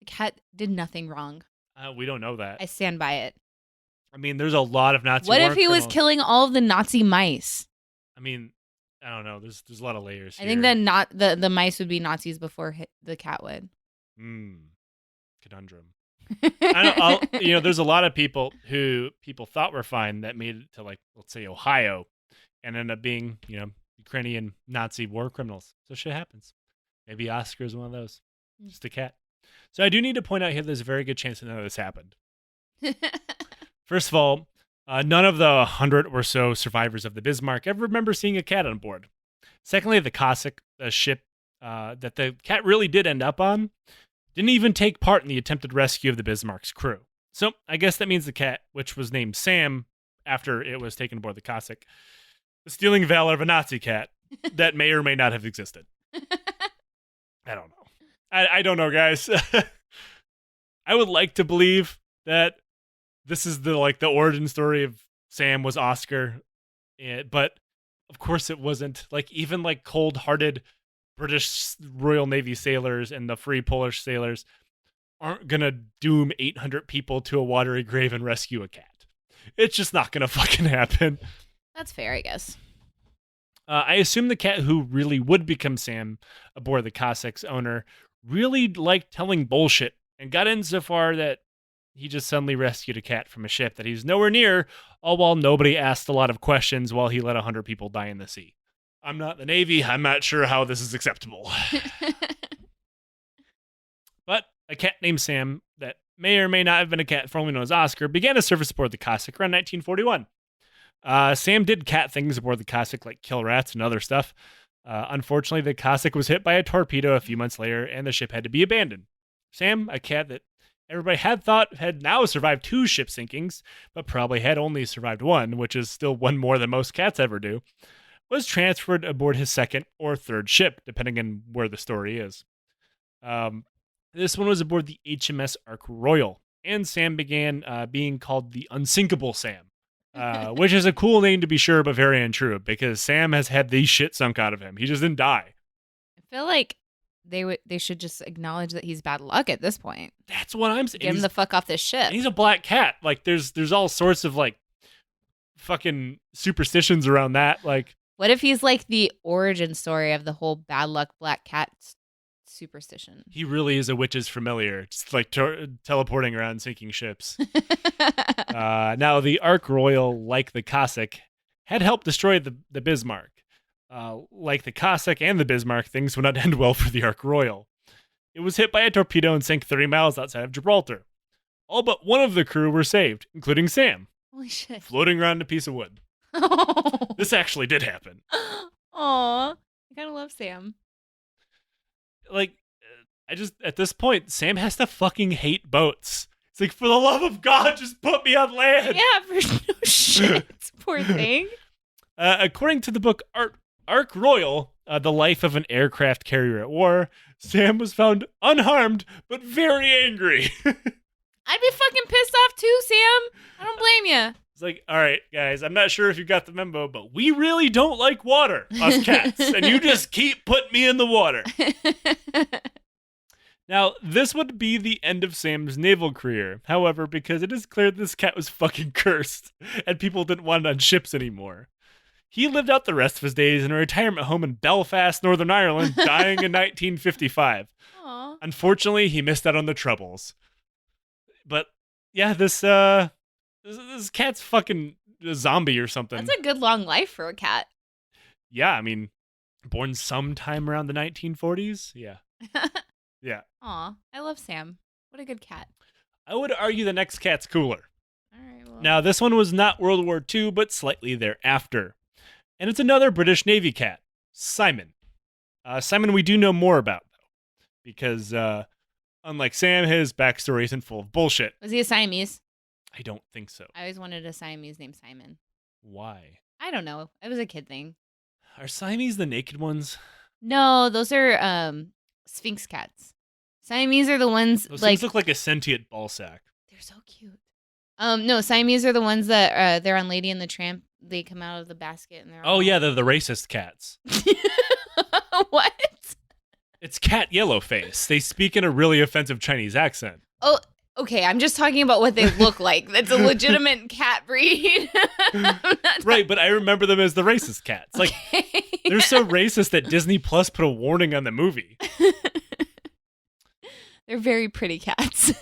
cat did nothing wrong. We don't know that. I stand by it. I mean, there's a lot of Nazi What war if he was criminals. killing all of the Nazi mice? I mean, I don't know. There's a lot of layers I here. think that the mice would be Nazis before the cat would. Conundrum. There's a lot of people who people thought were fine that made it to, like, let's say Ohio, and ended up being, Ukrainian Nazi war criminals. So shit happens. Maybe Oscar is one of those. Just a cat. So I do need to point out here there's a very good chance that none of this happened. First of all, none of the 100 or so survivors of the Bismarck ever remember seeing a cat on board. Secondly, the Cossack, the ship that the cat really did end up on, didn't even take part in the attempted rescue of the Bismarck's crew. So I guess that means the cat, which was named Sam after it was taken aboard the Cossack, the stealing valor of a Nazi cat that may or may not have existed. I don't know. I don't know, guys. I would like to believe that this is the origin story of Sam was Oscar, but of course it wasn't. Like, even cold-hearted British Royal Navy sailors and the Free Polish sailors aren't gonna doom 800 people to a watery grave and rescue a cat. It's just not gonna fucking happen. That's fair, I guess. I assume the cat who really would become Sam aboard the Cossack's owner really liked telling bullshit and got in so far that he just suddenly rescued a cat from a ship that he's nowhere near, all while nobody asked a lot of questions while he let 100 people die in the sea. I'm not the Navy. I'm not sure how this is acceptable. But a cat named Sam that may or may not have been a cat formerly known as Oscar began his service aboard the Cossack around 1941. Sam did cat things aboard the Cossack like kill rats and other stuff. Unfortunately, the Cossack was hit by a torpedo a few months later and the ship had to be abandoned. Sam, a cat that everybody had thought had now survived 2 ship sinkings, but probably had only survived 1, which is still 1 more than most cats ever do, was transferred aboard his 2nd or 3rd ship, depending on where the story is. This one was aboard the HMS Ark Royal, and Sam began being called the Unsinkable Sam, which is a cool name to be sure, but very untrue, because Sam has had the shit sunk out of him. He just didn't die. I feel like they should just acknowledge that he's bad luck at this point. That's what I'm saying. Get him the fuck off this ship. He's a black cat. Like, there's all sorts of, like, fucking superstitions around that. Like, what if he's like the origin story of the whole bad luck black cat superstition? He really is a witch's familiar, just like teleporting around sinking ships. Now, the Ark Royal, like the Cossack, had helped destroy the Bismarck. Like the Cossack and the Bismarck, things would not end well for the Ark Royal. It was hit by a torpedo and sank 30 miles outside of Gibraltar. All but one of the crew were saved, including Sam. Holy shit. Floating around a piece of wood. This actually did happen. Aw, I kind of love Sam. Like, at this point, Sam has to fucking hate boats. It's like, for the love of God, just put me on land. Yeah, for no shit. Poor thing. According to the book Ark Royal, The Life of an Aircraft Carrier at War, Sam was found unharmed, but very angry. I'd be fucking pissed off too, Sam. I don't blame you. It's like, all right, guys, I'm not sure if you got the memo, but we really don't like water, us cats, and you just keep putting me in the water. Now, this would be the end of Sam's naval career. However, because it is clear this cat was fucking cursed, and people didn't want it on ships anymore. He lived out the rest of his days in a retirement home in Belfast, Northern Ireland, dying in 1955. Aww. Unfortunately, he missed out on the Troubles. But, yeah, this cat's fucking a zombie or something. That's a good long life for a cat. Yeah, I mean, born sometime around the 1940s? Yeah. Yeah. Aw, I love Sam. What a good cat. I would argue the next cat's cooler. All right, well. Now, this one was not World War II, but slightly thereafter. And it's another British Navy cat, Simon. Simon we do know more about, though, because unlike Sam, his backstory isn't full of bullshit. Was he a Siamese? I don't think so. I always wanted a Siamese named Simon. Why? I don't know. It was a kid thing. Are Siamese the naked ones? No, those are Sphinx cats. Siamese are the ones Those like things look like a sentient ball sack. they're so cute. No, Siamese are the ones that they're on Lady and the Tramp. They come out of the basket and they're Oh, yeah, they're the racist cats. What? It's Cat Yellowface. They speak in a really offensive Chinese accent. Oh, okay. I'm just talking about what they look like. That's a legitimate cat breed. Right, but I remember them as the racist cats. Like, Okay. they're so racist that Disney Plus put a warning on the movie. They're very pretty cats.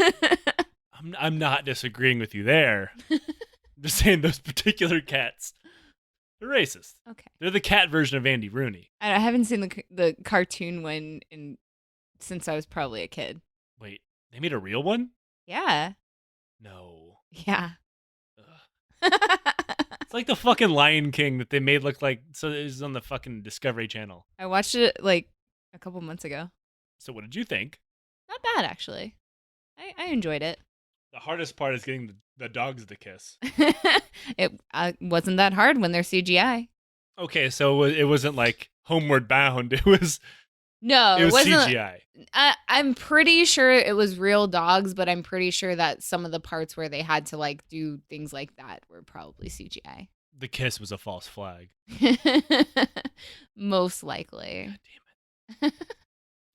I'm not disagreeing with you there. I'm just saying those particular cats, they're racist. Okay. They're the cat version of Andy Rooney. I haven't seen the cartoon one since I was probably a kid. Wait, they made a real one? Yeah. No. Yeah. It's like the fucking Lion King that they made look like, so it was on the fucking Discovery Channel. I watched it like a couple months ago. So what did you think? Not bad, actually. I enjoyed it. The hardest part is getting the dogs to kiss. It wasn't that hard when they're CGI. Okay, so it wasn't like Homeward Bound. It was No, it was wasn't. CGI. I'm pretty sure it was real dogs, but I'm pretty sure that some of the parts where they had to like do things like that were probably CGI. The kiss was a false flag. Most likely. God damn it.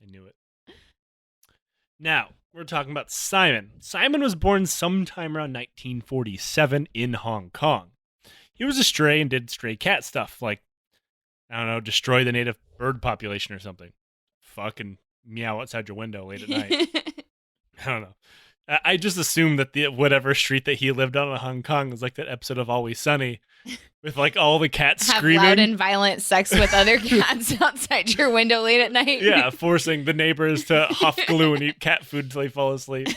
I knew it. Now, we're talking about Simon. Simon was born sometime around 1947 in Hong Kong. He was a stray and did stray cat stuff, like I don't know, destroy the native bird population or something. Fucking meow outside your window late at night. I don't know. I just assumed that the whatever street that he lived on in Hong Kong was like that episode of Always Sunny with like all the cats Have screaming. loud and violent sex with other cats outside your window late at night. Yeah, forcing the neighbors to huff glue and eat cat food until they fall asleep.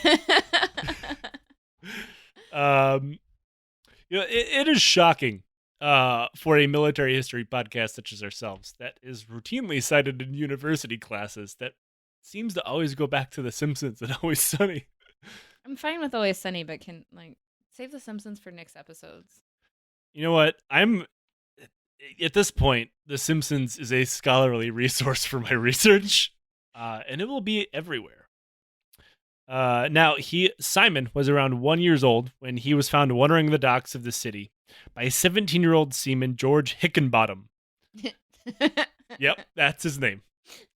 It is shocking for a military history podcast such as ourselves that is routinely cited in university classes that seems to always go back to The Simpsons and Always Sunny. I'm fine with Always Sunny, but can save The Simpsons for next episodes. You know what? At this point, The Simpsons is a scholarly resource for my research, and it will be everywhere. Now, Simon was around 1 year old when he was found wandering the docks of the city by 17-year-old seaman George Hickenbottom. Yep, that's his name.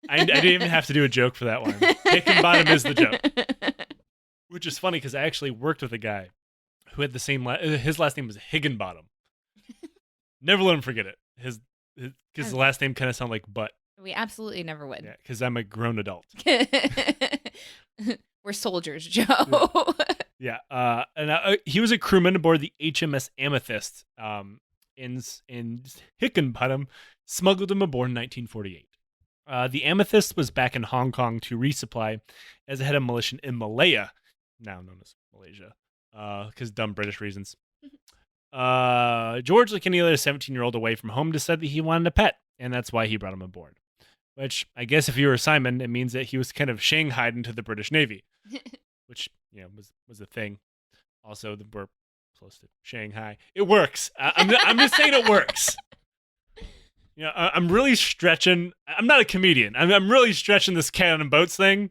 I didn't even have to do a joke for that one. Hickenbottom is the joke. Which is funny because I actually worked with a guy who had the same his last name was Higginbottom. Never let him forget it. Because the last name kind of sound like butt. We absolutely never would. Yeah, because I'm a grown adult. We're soldiers, Joe. Yeah. And he was a crewman aboard the HMS Amethyst. In Hickenbottom smuggled him aboard in 1948. The Amethyst was back in Hong Kong to resupply as a head of militia in Malaya, now known as Malaysia, because dumb British reasons. George, like any other 17-year-old away from home, decided that he wanted a pet, and that's why he brought him aboard. Which, I guess if you were Simon, it means that he was kind of shanghaied into the British Navy, which was a thing. Also, we're close to Shanghai. It works. I'm just saying it works. I'm really stretching. I'm not a comedian. I'm really stretching this cat on boats thing.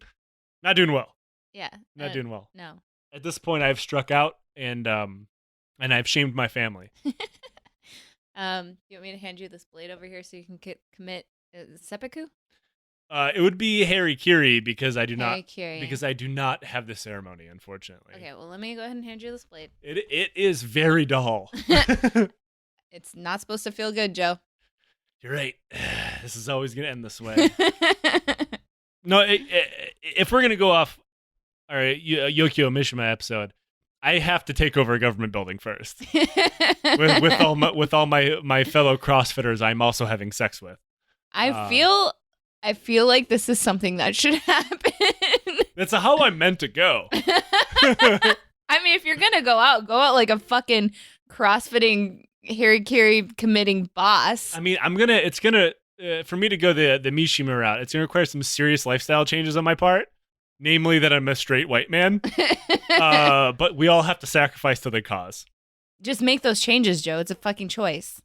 Not doing well. Yeah. Not doing well. No. At this point, I've struck out and I've shamed my family. You want me to hand you this blade over here so you can commit seppuku? It would be harikiri because I do Harikiri. because I do not have the ceremony, unfortunately. Okay, well, let me go ahead and hand you this blade. It is very dull. It's not supposed to feel good, Joe. You're right. This is always going to end this way. No, if we're going to go off our Yokio Mishima episode, I have to take over a government building first. with all my fellow CrossFitters I'm also having sex with. I feel like this is something that should happen. That's how I'm meant to go. I mean, if you're going to go out like a fucking CrossFitting harikiri committing boss. I mean, it's gonna for me to go the Mishima route, it's gonna require some serious lifestyle changes on my part. Namely that I'm a straight white man. But we all have to sacrifice to the cause. Just make those changes, Joe. It's a fucking choice.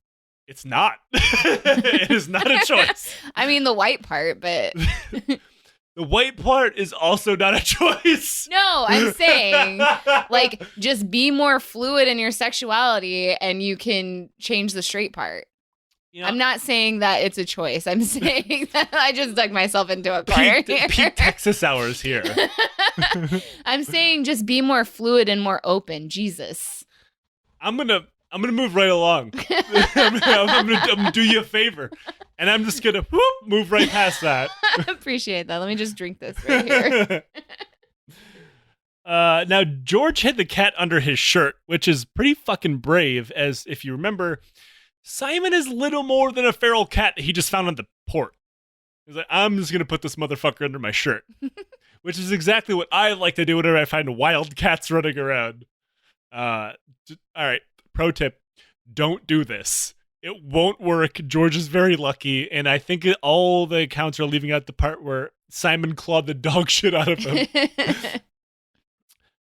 It's not. It is not a choice. I mean, the white part, but... The white part is also not a choice. No, I'm saying, just be more fluid in your sexuality and you can change the straight part. I'm not saying that it's a choice. I'm saying that I just dug myself into a corner here. Peak Texas hours here. I'm saying just be more fluid and more open. Jesus. I'm gonna move right along. I'm gonna do you a favor, and I'm just gonna move right past that. I appreciate that. Let me just drink this right here. Now George hid the cat under his shirt, which is pretty fucking brave. As if you remember, Simon is little more than a feral cat that he just found on the port. He's like, I'm just gonna put this motherfucker under my shirt, which is exactly what I like to do whenever I find wild cats running around. All right. Pro tip, don't do this. It won't work. George is very lucky, and I think all the accounts are leaving out the part where Simon clawed the dog shit out of him.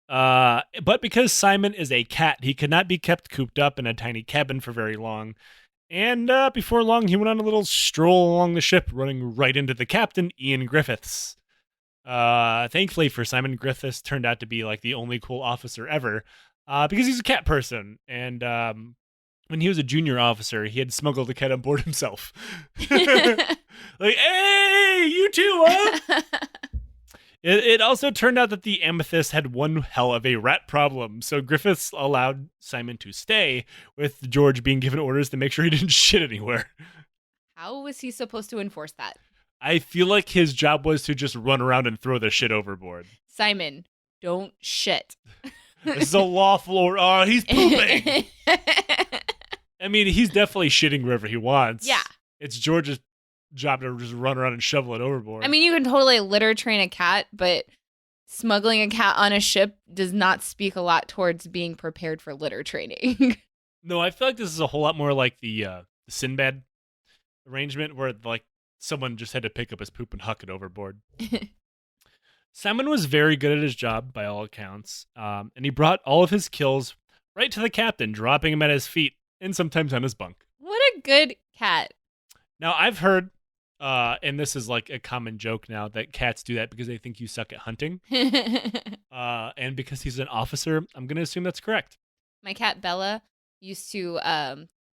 But because Simon is a cat, he could not be kept cooped up in a tiny cabin for very long. And before long, he went on a little stroll along the ship, running right into the captain, Ian Griffiths. Thankfully for Simon, Griffiths turned out to be like the only cool officer ever. Because he's a cat person, and when he was a junior officer, he had smuggled the cat on board himself. Like, hey, you too, huh? It also turned out that the Amethyst had one hell of a rat problem, so Griffiths allowed Simon to stay, with George being given orders to make sure he didn't shit anywhere. How was he supposed to enforce that? I feel like his job was to just run around and throw the shit overboard. Simon, don't shit. This is a lawful order. Oh, he's pooping. I mean, he's definitely shitting wherever he wants. Yeah. It's George's job to just run around and shovel it overboard. I mean, you can totally litter train a cat, but smuggling a cat on a ship does not speak a lot towards being prepared for litter training. No, I feel like this is a whole lot more like the Sinbad arrangement where like someone just had to pick up his poop and huck it overboard. Simon was very good at his job by all accounts, and he brought all of his kills right to the captain, dropping him at his feet and sometimes on his bunk. What a good cat. Now, I've heard, and this is like a common joke now, that cats do that because they think you suck at hunting. And because he's an officer, I'm going to assume that's correct. My cat Bella used to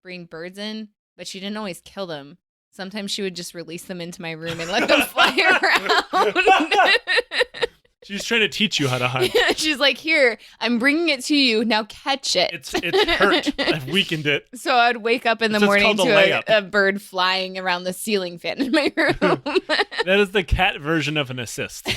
bring birds in, but she didn't always kill them. Sometimes she would just release them into my room and let them fly around. She's trying to teach you how to hunt. She's like, here, I'm bringing it to you. Now catch it. It's hurt. I've weakened it. So I'd wake up in the morning to a bird flying around the ceiling fan in my room. That is the cat version of an assist.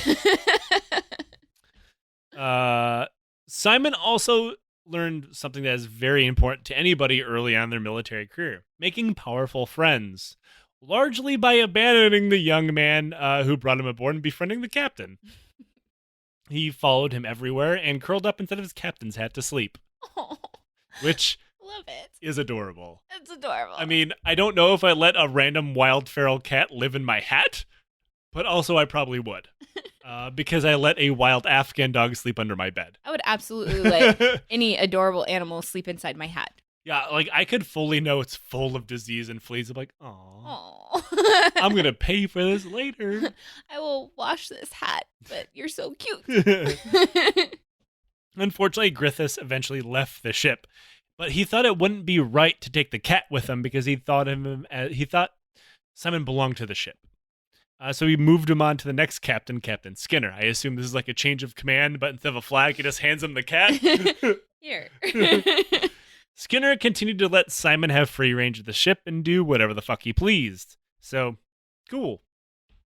Simon also learned something that is very important to anybody early on in their military career: making powerful friends, largely by abandoning the young man who brought him aboard and befriending the captain. He followed him everywhere and curled up inside of his captain's hat to sleep, which love it. Is adorable. It's adorable. I mean, I don't know if I let a random wild feral cat live in my hat, but also I probably would. Because I let a wild Afghan dog sleep under my bed. I would absolutely let any adorable animal sleep inside my hat. Yeah, like I could fully know it's full of disease and fleas. I'm like, oh, I'm going to pay for this later. I will wash this hat, but you're so cute. Unfortunately, Griffiths eventually left the ship, but he thought it wouldn't be right to take the cat with him because he thought Simon belonged to the ship. So he moved him on to the next captain, Captain Skinner. I assume this is like a change of command, but instead of a flag, he just hands him the cat. Here. Skinner continued to let Simon have free range of the ship and do whatever the fuck he pleased. So, cool.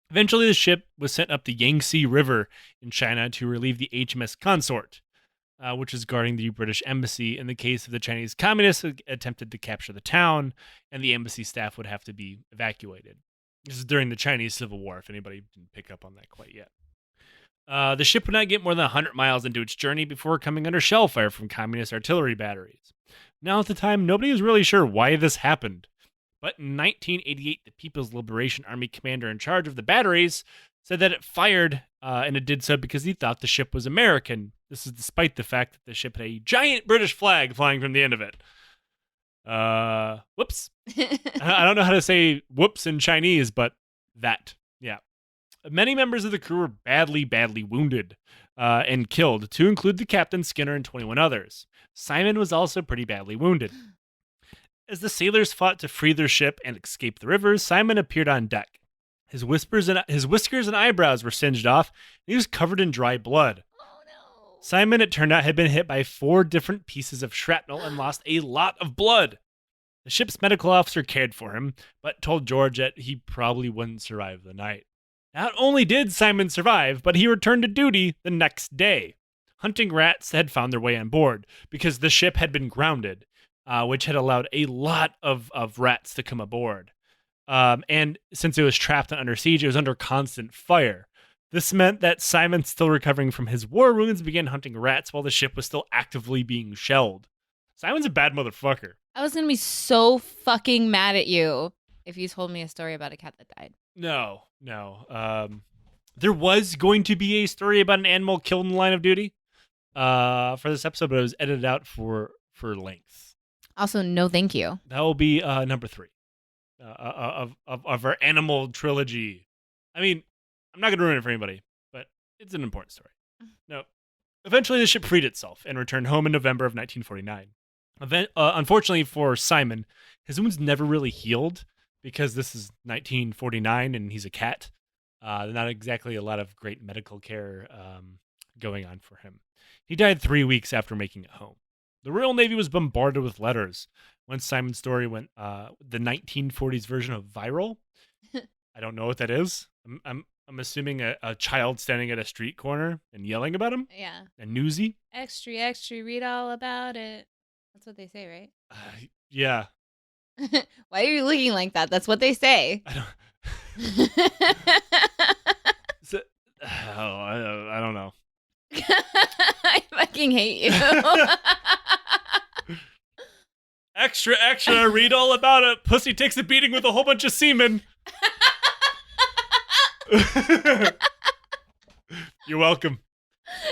Eventually, the ship was sent up the Yangtze River in China to relieve the HMS Consort, which is guarding the British embassy in the case of the Chinese communists who attempted to capture the town, and the embassy staff would have to be evacuated. This is during the Chinese Civil War, if anybody didn't pick up on that quite yet. The ship would not get more than 100 miles into its journey before coming under shell fire from communist artillery batteries. Now, at the time, nobody was really sure why this happened. But in 1988, the People's Liberation Army commander in charge of the batteries said that it fired, and it did so because he thought the ship was American. This is despite the fact that the ship had a giant British flag flying from the end of it. Whoops. I don't know how to say whoops in Chinese, but that. Yeah. Many members of the crew were badly wounded and killed, to include the captain, Skinner, and 21 others. Simon was also pretty badly wounded. As the sailors fought to free their ship and escape the rivers, Simon appeared on deck. His whiskers and eyebrows were singed off, and he was covered in dry blood. Oh, no. Simon, it turned out, had been hit by 4 different pieces of shrapnel and lost a lot of blood. The ship's medical officer cared for him, but told George that he probably wouldn't survive the night. Not only did Simon survive, but he returned to duty the next day. Hunting rats had found their way on board because the ship had been grounded, which had allowed a lot of rats to come aboard. And since it was trapped and under siege, it was under constant fire. This meant that Simon, still recovering from his war wounds, began hunting rats while the ship was still actively being shelled. Simon's a bad motherfucker. I was going to be so fucking mad at you if you told me a story about a cat that died. No. There was going to be a story about an animal killed in the line of duty for this episode, but it was edited out for length. Also, no thank you. That will be number 3 of our animal trilogy. I mean, I'm not going to ruin it for anybody, but it's an important story. No. Eventually, the ship freed itself and returned home in November of 1949. Unfortunately for Simon, his wounds never really healed because this is 1949 and he's a cat. Not exactly a lot of great medical care going on for him. He died 3 weeks after making it home. The Royal Navy was bombarded with letters when Simon's story went the 1940s version of viral. I don't know what that is. I'm assuming a child standing at a street corner and yelling about him. Yeah. A newsie. Extra, extra, read all about it. That's what they say, right? Yeah. Why are you looking like that? That's what they say. I don't know. I fucking hate you. Extra, extra, read all about it. Pussy takes a beating with a whole bunch of semen. You're welcome.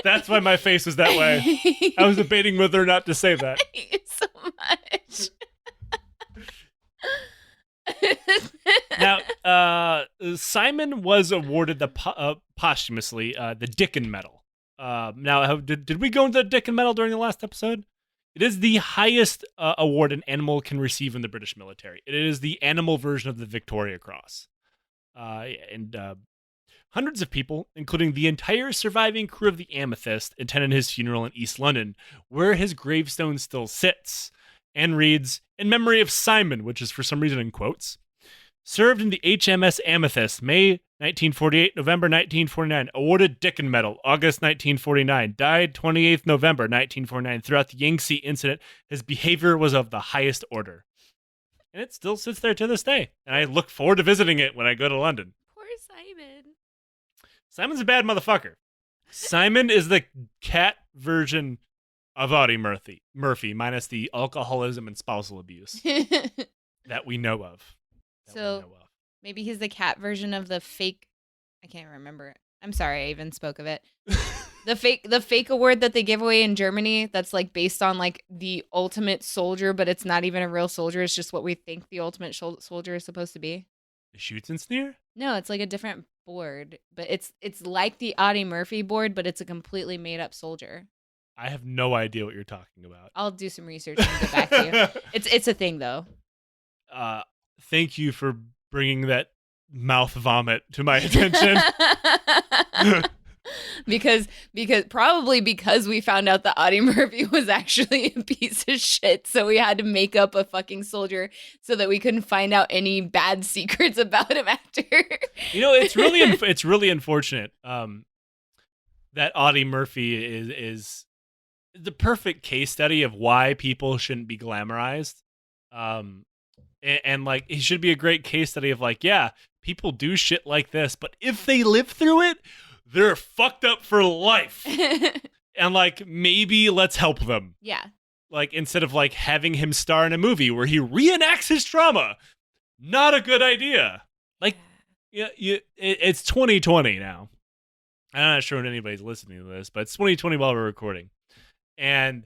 That's why my face was that way. I was debating whether or not to say that. I hate you so much. Now, Simon was awarded posthumously the Dickin Medal. Now, did we go into the Dickin Medal during the last episode? It is the highest award an animal can receive in the British military. It is the animal version of the Victoria Cross. And hundreds of people, including the entire surviving crew of the Amethyst, attended his funeral in East London, where his gravestone still sits, and reads, "In memory of Simon," which is for some reason in quotes, served in the HMS Amethyst, May 1948, November 1949, awarded Dickin Medal, August 1949, died 28th November 1949. Throughout the Yangtze incident, his behavior was of the highest order. And it still sits there to this day, and I look forward to visiting it when I go to London. Poor Simon. Simon's a bad motherfucker. Simon is the cat version of Audie Murphy, minus the alcoholism and spousal abuse that we know of. Maybe he's the cat version of the fake. I can't remember. I'm sorry, I even spoke of it. The fake award that they give away in Germany. That's like based on like the ultimate soldier, but it's not even a real soldier. It's just what we think the ultimate soldier is supposed to be. The Shoots and Sneer? No, it's like a different board, but it's like the Audie Murphy board, but it's a completely made up soldier. I have no idea what you're talking about. I'll do some research and get back to you. It's a thing though. Thank you for bringing that mouth vomit to my attention. because we found out that Audie Murphy was actually a piece of shit, so we had to make up a fucking soldier so that we couldn't find out any bad secrets about him after. You know, it's really unfortunate that Audie Murphy is the perfect case study of why people shouldn't be glamorized. And like, he should be a great case study of like, yeah, people do shit like this, but if they live through it, they're fucked up for life. And like, maybe let's help them. Yeah. Like, instead of like having him star in a movie where he reenacts his trauma, not a good idea. Like, it's 2020 now. I'm not sure when anybody's listening to this, but it's 2020 while we're recording. And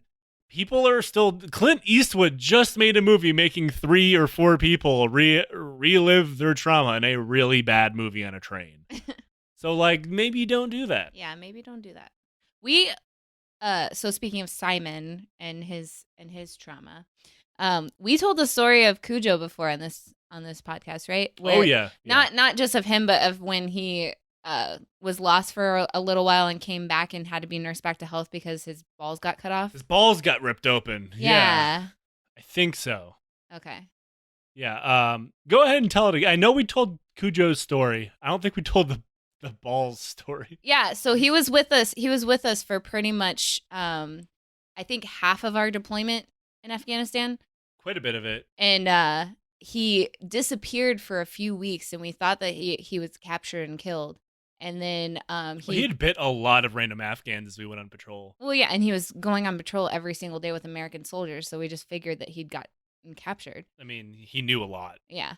people are still... Clint Eastwood just made a movie making 3 or 4 people relive their trauma in a really bad movie on a train. So, like, maybe don't do that. Yeah, maybe don't do that. So speaking of Simon and his trauma, we told the story of Cujo before on this podcast, right? Where, yeah. Not just of him, but of when he was lost for a little while and came back and had to be nursed back to health because his balls got cut off. His balls got ripped open. Yeah. I think so. Okay. Yeah. Go ahead and tell it again. I know we told Cujo's story. I don't think we told the balls story. Yeah. So he was with us. He was with us for pretty much, I think half of our deployment in Afghanistan. Quite a bit of it. And he disappeared for a few weeks, and we thought that he was captured and killed. And then he had bit a lot of random Afghans as we went on patrol. Well, yeah, and he was going on patrol every single day with American soldiers, so we just figured that he'd gotten captured. I mean, he knew a lot. Yeah.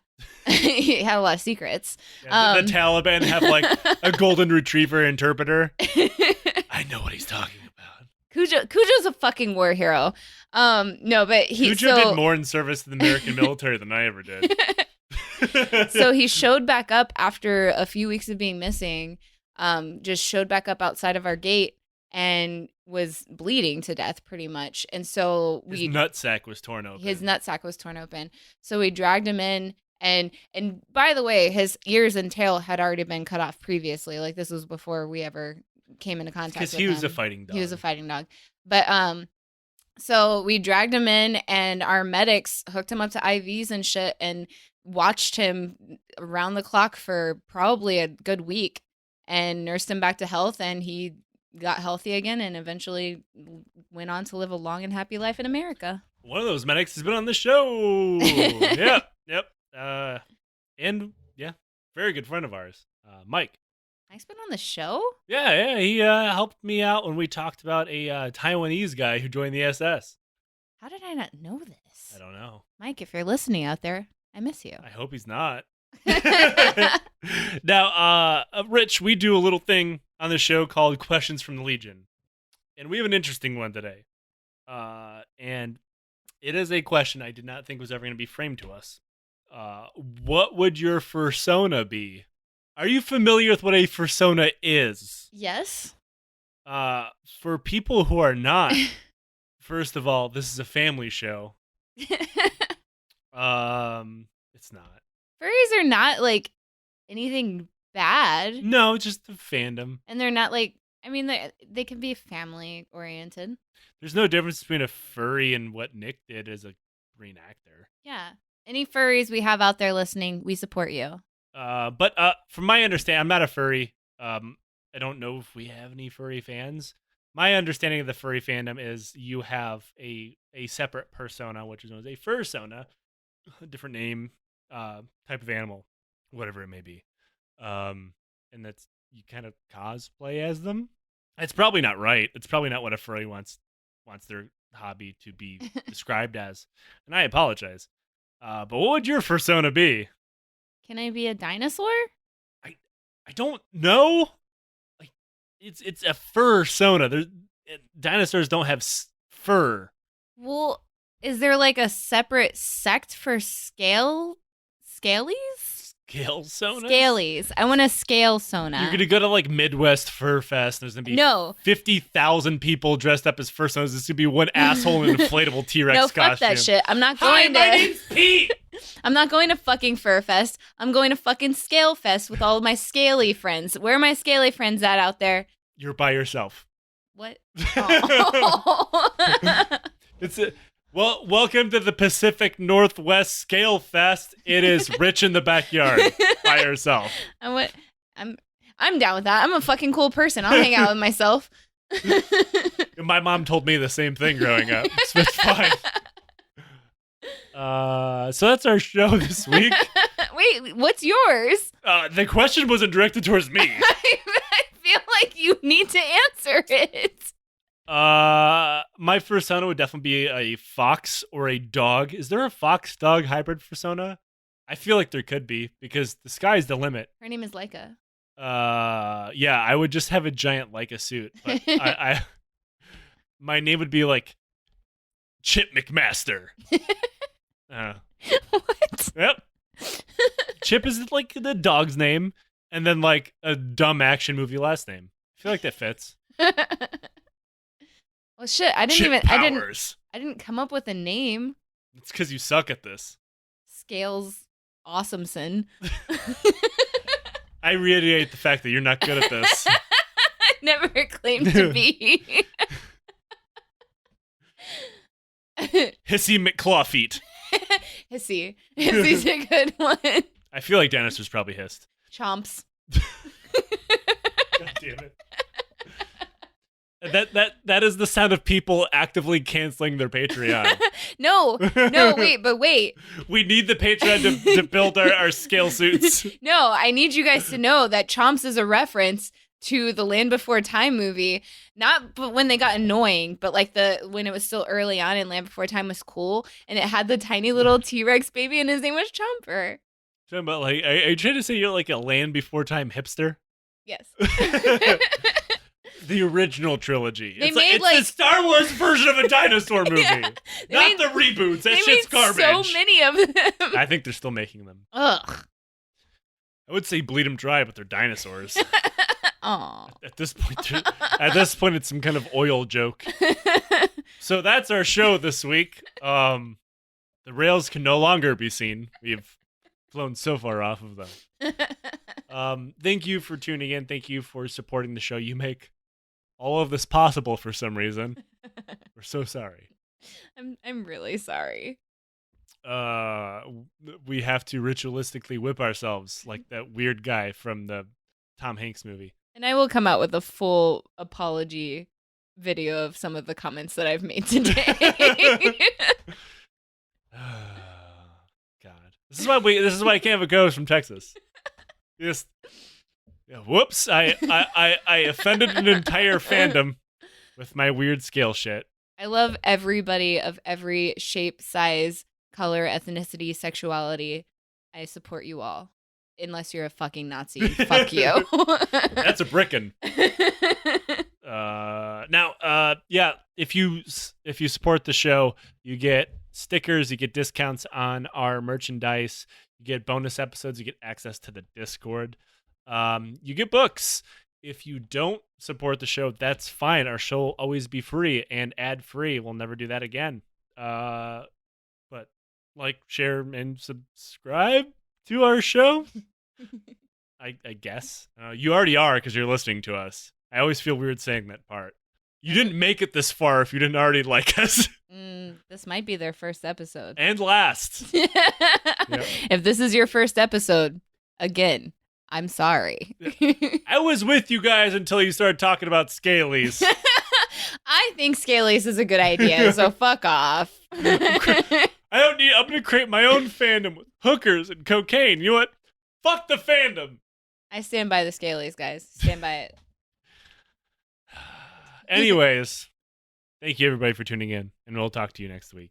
He had a lot of secrets. Yeah, the Taliban have like a golden retriever interpreter. I know what he's talking about. Cujo's a fucking war hero. No, but Cujo did more in service to the American military than I ever did. So he showed back up after a few weeks of being missing, just showed back up outside of our gate and was bleeding to death pretty much. And so his nutsack was torn open. His nutsack was torn open. So we dragged him in, and by the way, his ears and tail had already been cut off previously. Like, this was before we ever came into contact with him. Because he was a fighting dog. He was a fighting dog. But So we dragged him in, and our medics hooked him up to IVs and shit and watched him around the clock for probably a good week and nursed him back to health. And he got healthy again and eventually went on to live a long and happy life in America. One of those medics has been on the show. Yep. And yeah, very good friend of ours, Mike. Mike's been on the show? Yeah, he helped me out when we talked about a Taiwanese guy who joined the SS. How did I not know this? I don't know. Mike, if you're listening out there, I miss you. I hope he's not. Now, Rich, we do a little thing on the show called Questions from the Legion. And we have an interesting one today. And it is a question I did not think was ever going to be framed to us. What would your fursona be? Are you familiar with what a fursona is? Yes. For people who are not, first of all, this is a family show. It's not. Furries are not like anything bad. No, just the fandom. And they're not like, I mean, they can be family oriented. There's no difference between a furry and what Nick did as a green actor. Yeah. Any furries we have out there listening, we support you. But from my understanding, I'm not a furry. I don't know if we have any furry fans. My understanding of the furry fandom is you have a separate persona, which is known as a fursona, a different name, type of animal, whatever it may be. And that's, you kind of cosplay as them. It's probably not right. It's probably not what a furry wants their hobby to be described as. And I apologize. But what would your fursona be? Can I be a dinosaur? I don't know. Like, it's a fursona. Dinosaurs don't have fur. Well, is there like a separate sect for scalies? Scale sonas? Scalies. I want a scale sona. You're gonna go to like Midwest Fur Fest. And there's gonna be 50,000 people dressed up as fursonas. There's gonna be one asshole in an inflatable T-Rex costume. No, fuck that shit. I'm not going to. Hi, my name's Pete. I'm not going to fucking Fur Fest. I'm going to fucking Scale Fest with all of my scaly friends. Where are my scaly friends at out there? You're by yourself. What? Oh. Well, welcome to the Pacific Northwest Scale Fest. It is Rich in the backyard by herself. I'm down with that. I'm a fucking cool person. I'll hang out with myself. My mom told me the same thing growing up. So it's fine. So that's our show this week. Wait, what's yours? The question wasn't directed towards me. I feel like you need to answer it. My fursona would definitely be a fox or a dog. Is there a fox-dog hybrid fursona? I feel like there could be, because the sky's the limit. Her name is Leica. Yeah, I would just have a giant Leica suit. But my name would be like Chip McMaster. What? Yep. Chip is like the dog's name, and then like a dumb action movie last name. I feel like that fits. Well, shit, I didn't come up with a name. It's because you suck at this. Scales Awesomeson. I reiterate the fact that you're not good at this. I never claimed to be. Hissy McClawfeet. Hissy. Hissy's a good one. I feel like dinosaurs probably hissed. Chomps. God damn it. That is the sound of people actively canceling their Patreon. No, wait. We need the Patreon to build our scale suits. No, I need you guys to know that Chomps is a reference to the Land Before Time movie. Not when they got annoying, but like when it was still early on and Land Before Time was cool, and it had the tiny little T-Rex baby and his name was Chomper. Talking about like, are you trying to say you're like a Land Before Time hipster? Yes. The original trilogy. They it's made the Star Wars version of a dinosaur movie. Yeah, not the reboots. That shit's garbage. So many of them. I think they're still making them. Ugh. I would say bleed them dry, but they're dinosaurs. Aw. At this point, it's some kind of oil joke. So that's our show this week. The rails can no longer be seen. We've flown so far off of them. Thank you for tuning in. Thank you for supporting the show. You make all of this possible for some reason. We're so sorry. I'm really sorry. We have to ritualistically whip ourselves like that weird guy from the Tom Hanks movie. And I will come out with a full apology video of some of the comments that I've made today. God, this is why I can't have a co-host from Texas. Just whoops! I offended an entire fandom with my weird scale shit. I love everybody of every shape, size, color, ethnicity, sexuality. I support you all. Unless you're a fucking Nazi. Fuck you. That's a brickin'. If you support the show, you get stickers, you get discounts on our merchandise, you get bonus episodes, you get access to the Discord, you get books. If you don't support the show, that's fine. Our show will always be free and ad free. We'll never do that again. But like, share, and subscribe to our show. I guess you already are because you're listening to us. I always feel weird saying that part. You didn't make it this far if you didn't already like us. This might be their first episode. And last. Yep. If this is your first episode, again, I'm sorry. I was with you guys until you started talking about Scalies. I think Scalies is a good idea, so fuck off. I'm going to create my own fandom with hookers and cocaine. You know what? Fuck the fandom. I stand by the Scalies, guys. Stand by it. Anyways, thank you everybody for tuning in, and we'll talk to you next week.